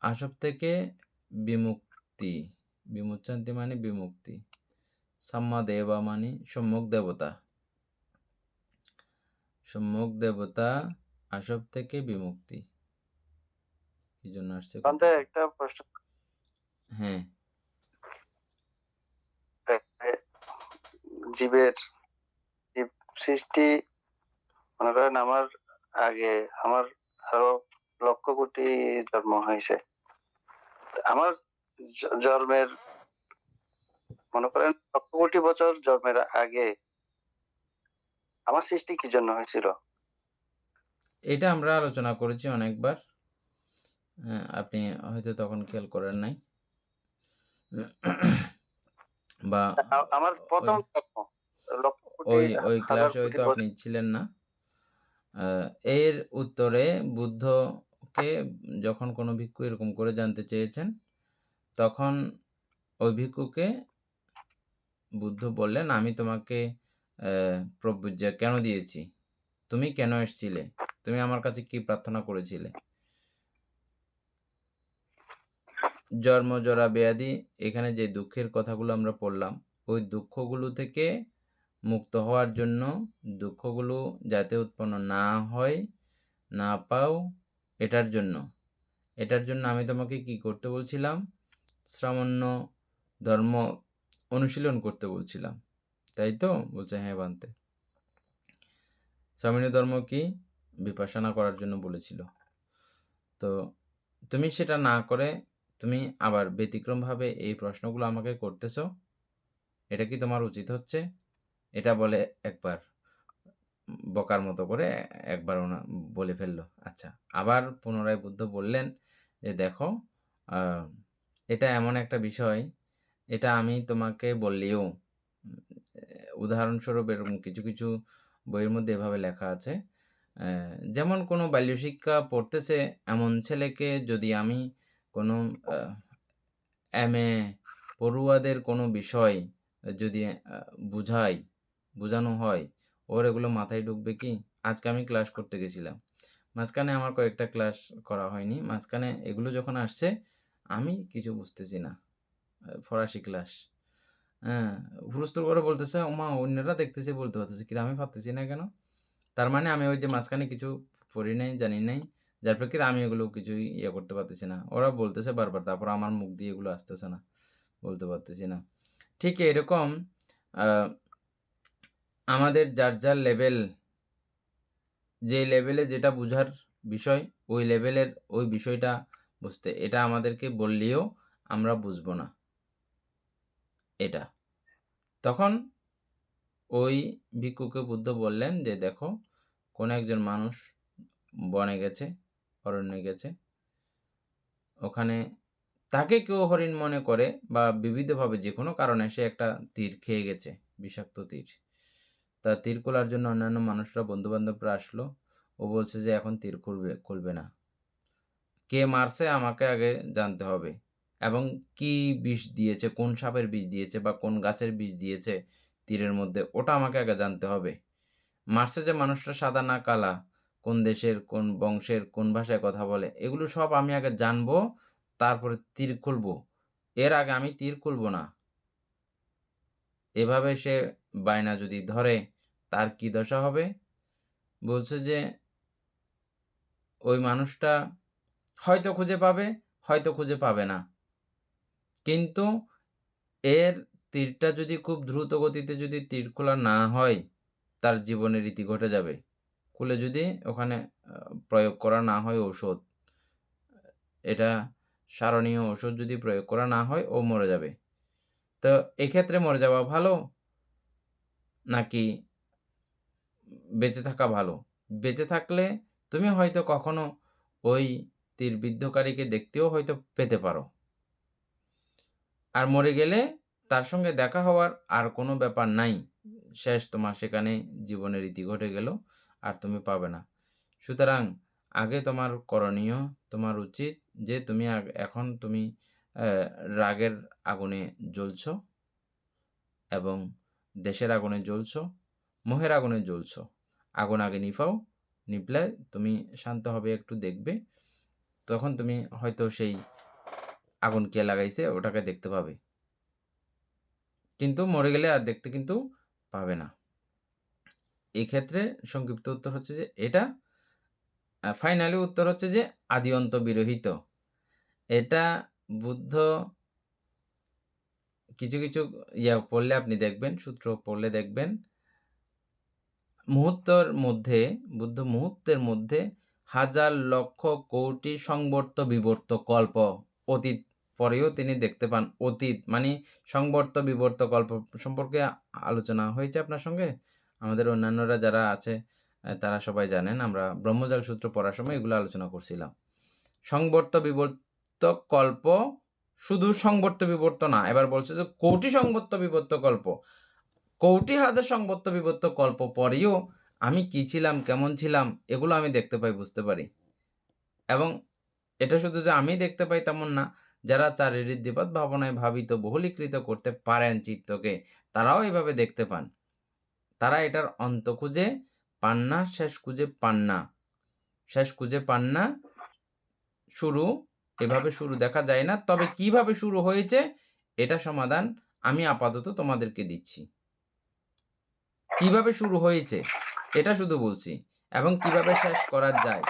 আসব থেকে বিমুক্তি, বিমুচ্যন্তি মানে বিমুক্তি, সাম্মা দেবা মানে সম্যক দেবতা, সম্যক দেবতা আসব থেকে বিমুক্তি, এই জন্য আসছে বান্দে কথাটা। একটা প্রশ্ন, হ্যাঁ, জীবের জীব সৃষ্টি মনে করেন আমার আগে আমার আরো লক্ষ কোটি জন্ম হয়েছে, আমার জন্মের মনে করেন লক্ষ কোটি বছর জন্মের আগে আমার সৃষ্টি কি জন্য হয়েছিল? এটা আমরা আলোচনা করেছি অনেকবার, আপনি হয়তো তখন খেয়াল করেন নাই, বা আমার প্রথম জন্ম লক্ষ কোটি ওই হাজার ক্লাসে কোটি হয়তো বছর। আপনি ছিলেন না। এর উত্তরে বুদ্ধকে যখন কোনো ভিক্ষু এরকম করে জানতে চেয়েছেন, তখন ওই ভিক্ষুকে বুদ্ধ বললেন, আমি তোমাকে প্রব্রজ্ঞা কেন দিয়েছি, তুমি কেন এসেছিলে, তুমি আমার কাছে কি প্রার্থনা করেছিলে? জন্ম জরা ব্যাধি, এখানে যে দুঃখের কথাগুলো আমরা পড়লাম, ওই দুঃখগুলো থেকে মুক্ত হওয়ার জন্য, দুঃখগুলো যাতে উৎপন্ন না হয়, না পাও, এটার জন্য আমি তোমাকে কি করতে বলছিলাম? শ্রামণ্য ধর্ম অনুশীলন করতে বলছিলাম, তাই তো? বলছে হ্যাঁ বান্তে। শ্রামণ্য ধর্ম কি? বিপাসনা করার জন্য বলেছিল। তো তুমি সেটা না করে তুমি আবার ব্যতিক্রমভাবে এই প্রশ্নগুলো আমাকে করতেছো, এটা কি তোমার উচিত হচ্ছে? এটা বলে একবার বকার মতো করে একবার বলে ফেললো। আচ্ছা, আবার পুনরায় বুদ্ধ বললেন যে দেখো, এটা এমন একটা বিষয়, এটা আমি তোমাকে বললেও, উদাহরণস্বরূপ এরকম কিছু কিছু বইয়ের মধ্যে এভাবে লেখা আছে, যেমন কোনো বাল্যশিক্ষা পড়তেছে এমন ছেলেকে যদি আমি কোনো এমএ পড়ুয়াদের কোনো বিষয় যদি বোঝানো হয়, ওর এগুলো মাথায় ঢুকবে কি? আজকে আমি ক্লাস করতে গেছিলাম, মাঝখানে আমার কয়েকটা ক্লাস করা হয়নি, মাঝখানে এগুলো যখন আসছে আমি কিছু বুঝতেছি না, ফরাসি ক্লাস, হ্যাঁ, হুলস্থুল করে বলতেছে, ওমা অন্যরা দেখতেছে, বলতে পারতেছে কিন্তু আমি পারতেছি না কেন? তার মানে আমি ওই যে মাঝখানে কিছু পড়ি নাই, জানি নাই, যার প্রেক্ষিতে আমি এগুলো কিছুই করতে পারতেছি না। ওরা বলতেছে বারবার, তারপর আমার মুখ দিয়ে এগুলো আসতেছে না, বলতে পারতেছি না। ঠিক এরকম আমাদের যার যার লেভেল, যে লেভেলে যেটা বুঝার বিষয়, ওই লেভেলের ওই বিষয়টা বুঝতে, এটা আমাদেরকে বললেও আমরা বুঝবো না এটা। তখন ওই ভিক্ষুকে বুদ্ধ বললেন যে দেখো, কোন একজন মানুষ বনে গেছে, অরণ্যে গেছে, ওখানে তাকে কেউ হরিণ মনে করে বা বিবিধভাবে যে কোনো কারণে সে একটা তীর খেয়ে গেছে, বিষাক্ত তীর। তা তীর খোলার জন্য অন্যান্য মানুষরা, বন্ধু বান্ধবরা আসলো, ও বলছে যে এখন তীর খুলবে না, কে মারছে আমাকে আগে জানতে হবে, এবং কি বিষ দিয়েছে, কোন সাপের বিষ দিয়েছে বা কোন গাছের বিষ দিয়েছে তীরের মধ্যে, ওটা আমাকে আগে জানতে হবে। মারছে যে মানুষটা সাদা না কালা, কোন দেশের, কোন বংশের, কোন ভাষায় কথা বলে, এগুলো সব আমি আগে জানবো, তারপরে তীর খুলবো, এর আগে আমি তীর খুলবো না। এভাবে সে বায়না যদি ধরে, তার কি দশা হবে? বলছে যে ওই মানুষটা হয়তো খুঁজে পাবে, হয়তো খুঁজে পাবে না, কিন্তু এর তীরটা যদি খুব দ্রুত গতিতে যদি তীর খোলা না হয়, তার জীবনের রীতি ঘটে যাবে। খুলে যদি ওখানে প্রয়োগ করা না হয় ঔষধ, এটা সারণীয় ওষুধ যদি প্রয়োগ করা না হয়, ও মরে যাবে। তো এক্ষেত্রে মরে যাওয়া ভালো নাকি বেঁচে থাকা ভালো? বেঁচে থাকলে তুমি হয়তো কখনো ওই তীরবিদ্ধকারীকে দেখতেও হয়তো পেতে পারো, আর মরে গেলে তার সঙ্গে দেখা হওয়ার আর কোনো ব্যাপার নাই। শেষ, তোমার সেখানে জীবনের ইতি ঘটে গেল, আর তুমি পাবে না। সুতরাং আগে তোমার করণীয়, তোমার উচিত যে তুমি এখন তুমি রাগের আগুনে জ্বলছ এবং দেশের আগুনে জ্বলছ, মোহের আগুনে জ্বলছ। আগুন আগে নিভাও, নিভলে তুমি শান্ত হবে, একটু দেখবে, তখন তুমি হয়তো সেই আগুন কে লাগাইছে ওটাকে দেখতে পাবে, কিন্তু মরে গেলে আর দেখতে কিন্তু পাবে না। এই ক্ষেত্রে সংক্ষিপ্ত উত্তর হচ্ছে যে এটা, ফাইনালি উত্তর হচ্ছে যে আদি অন্ত বিরহিত। এটা বুদ্ধ কিছু কিছু পড়লে আপনি দেখবেন, সূত্র পড়লে দেখবেন, মুহূর্তের মধ্যে, বুদ্ধ মুহূর্তের মধ্যে হাজার লক্ষ কোটি সংবর্ত বিবর্ত কল্প অতীত পরেও তিনি দেখতে পান। অতীত মানে সংবর্ত বিবর্ত কল্প সম্পর্কে আলোচনা হয়েছে আপনার সঙ্গে। আমাদের অন্যান্যরা যারা আছে তারা সবাই জানেন, আমরা ব্রহ্মজাল সূত্র পড়ার সময় এগুলো আলোচনা করছিলাম। সংবর্ত বিবর্ত কল্প, শুধু সংবর্ত বিবর্ত না, এবার বলছে যে কোটি সংবর্ত বিবর্ত কল্প, কোটি হাজার সংবর্ত বিবর্ত কল্প পরেও আমি কি ছিলাম, কেমন ছিলাম, এগুলো আমি দেখতে পাই, বুঝতে পারি। এবং এটা শুধু যে আমি দেখতে পাই তেমন না, যারা চারিদিবাদ ভাবনায় ভাবিত বহুলীকৃত করতে পারেন চিত্তকে, তারাও এভাবে দেখতে পান। তারা এটার অন্ত খুঁজে পান না, শেষ খুঁজে পান না, শেষ খুঁজে পান না, শুরু এভাবে শুরু দেখা যায় না। তবে কিভাবে শুরু হয়েছে এটা সমাধান আমি আপাতত তোমাদেরকে দিচ্ছি। কিভাবে শুরু হয়েছে এটা শুধু বলছি, এবং কিভাবে শেষ করা যায়,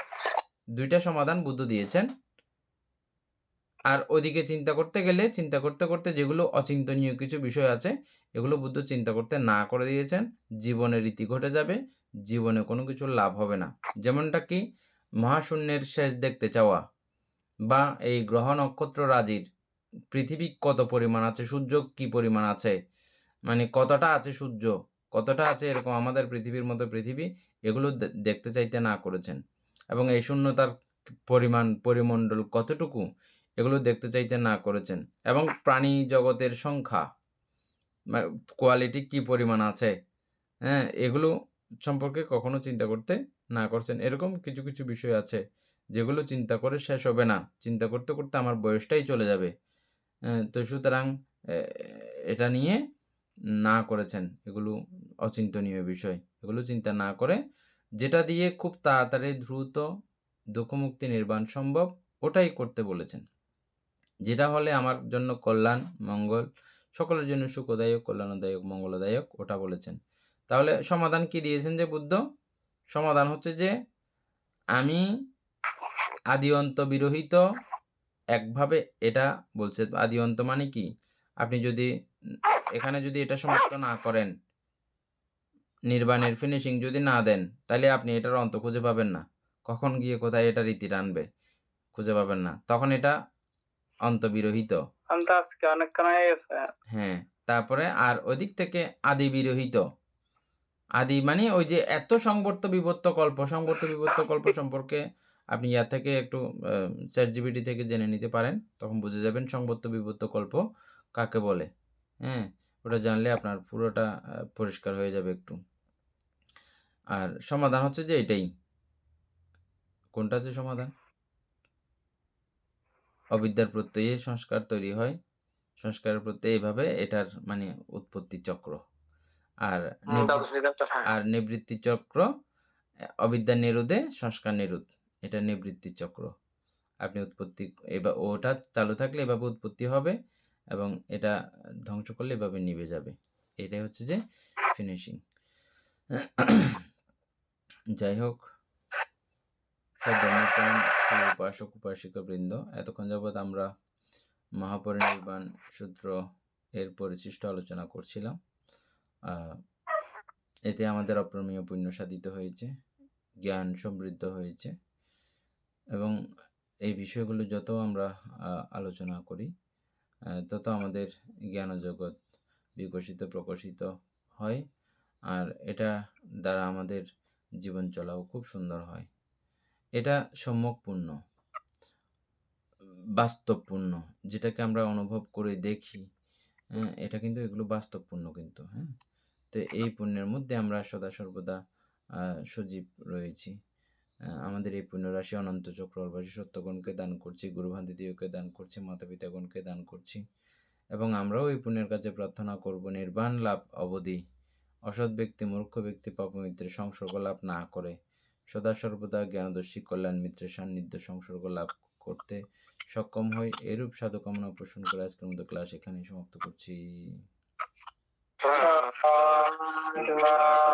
দুইটা সমাধান বুদ্ধ দিয়েছেন। আর ওইদিকে চিন্তা করতে গেলে, চিন্তা করতে করতে যেগুলো অচিন্তনীয় কিছু বিষয় আছে, এগুলো বুদ্ধ চিন্তা করতে না করে দিয়েছেন। জীবনের রীতি ঘটে যাবে, জীবনে কোনো কিছুর লাভ হবে না। যেমনটা কি মহাশূন্যের শেষ দেখতে চাওয়া, বা এই গ্রহ নক্ষত্র রাজির পৃথিবী কত পরিমাণ আছে, সূর্য কি পরিমাণ আছে, মানে কতটা আছে সূর্য, কতটা আছে এরকম আমাদের পৃথিবীর মতো পৃথিবী, এগুলো দেখতে চাইতে না করেছেন। এবং এই শূন্যতার পরিমাণ, পরিমণ্ডল কতটুকু, এগুলো দেখতে চাইতে না করেছেন। এবং প্রাণী জগতের সংখ্যা, কোয়ালিটি কি পরিমাণ আছে, হ্যাঁ, এগুলো সম্পর্কে কখনো চিন্তা করতে না করছেন। এরকম কিছু কিছু বিষয় আছে যেগুলো চিন্তা করে শেষ হবে না, চিন্তা করতে করতে আমার বয়সটাই চলে যাবে। তো সুতরাং এটা নিয়ে না করেছেন, এগুলো অচিন্তনীয় বিষয়, এগুলো চিন্তা না করে যেটা দিয়ে খুব তাড়াতাড়ি দ্রুত দুঃখমুক্তি নির্বাণ সম্ভব ওটাই করতে বলেছেন। যেটা হলে আমার জন্য কল্যাণ, মঙ্গল, সকলের জন্য সুখদায়ক, কল্যাণদায়ক, মঙ্গলদায়ক, ওটা বলেছেন। তাহলে সমাধান কি দিয়েছেন যে বুদ্ধ? সমাধান হচ্ছে যে আমি আদি অন্ত বিরহিত, একভাবে এটা বলছে। আদি অন্ত মানে কি, আপনি যদি এখানে যদি এটা সমাপ্ত না করেন, নির্বাণের ফিনিশিং যদি না দেন, তাহলে আপনি এটার অন্ত খুঁজে পাবেন না। কখন গিয়ে কোথায় এটা রীতি টানবে খুঁজে পাবেন না, তখন এটা অন্তবিরহিত। আজকে অনেকক্ষণ হয়ে গেছে। হ্যাঁ, তারপরে আর ওদিক থেকে আদি বিরহিত। আদি মানে ওই যে এত সংবর্ত বিবর্ত কল্প, সংবর্ত বিবর্ত কল্প সম্পর্কে আপনি ইয়ার থেকে একটু ChatGPT থেকে জেনে নিতে পারেন, তখন বুঝে যাবেন সংবর্ত বিবর্ত কল্প কাকে বলে। হ্যাঁ, ওটা জানলে আপনার পুরোটা পরিষ্কার হয়ে যাবে একটু। আর সমাধান হচ্ছে যে এটাই। কোনটা যে সমাধান? অবিদ্যার প্রত্যয়ে সংস্কার তৈরি হয়, সংস্কারের প্রত্যয়ে এইভাবে এটার মানে উৎপত্তি চক্র। আর নিবৃত্তি চক্র, অবিদ্যা নিরোধে সংস্কার নিরোধ, এটা নিবৃত্তি চক্র। আপনি উৎপত্তি, এবার ওটা চালু থাকলে এভাবে উৎপত্তি হবে, এবং এটা ধ্বংস করলে এভাবে নিভে যাবে। এটাই হচ্ছে যে ফিনিশিং। যাই হোক, ধর্মপ্রাণ উপাসক উপাসিকা বৃন্দ, এতক্ষণ যাবৎ আমরা মহাপরিনির্বাণ সূত্র এর পরিশিষ্ট আলোচনা করছিলাম। এতে আমাদের অপ্রমেয় পুণ্য সাধিত হয়েছে, জ্ঞান সমৃদ্ধ হয়েছে, এবং এই বিষয়গুলো যত আমরা আলোচনা করি তত আমাদের জ্ঞান জগৎ বিকশিত প্রকাশিত হয়, আর এটা দ্বারা আমাদের জীবন চলাও খুব সুন্দর হয়। এটা সম্যকপূর্ণ, বাস্তবপূর্ণ, যেটাকে আমরা অনুভব করে দেখি, এটা কিন্তু এগুলো বাস্তবপূর্ণ কিন্তু। হ্যাঁ, তো এই পুণ্যের মধ্যে আমরা সদা সর্বদা সজীব রয়েছি। আমাদের এই পুণ্যরাশি অনন্ত চক্রবাসী সত্যগণকে দান করছি, গুরুভান্তিদিওকে দান করছি, মাতা পিতাগণকে দান করছি, এবং আমরাও এই পুণ্যের কাছে প্রার্থনা করব নির্বাণ লাভ অবধি অসৎ ব্যক্তি, মূর্খ ব্যক্তি, পাপমিত্রের সংসর্গ লাভ না করে সদা সর্বদা জ্ঞানদর্শী কল্যাণ মিত্রের সান্নিধ্য সংসর্গ লাভ করতে সক্ষম হয়। এরূপ সাধুকামনা পোষণ করে আজকের মতো ক্লাস এখানেই সমাপ্ত করছি। ধন্যবাদ।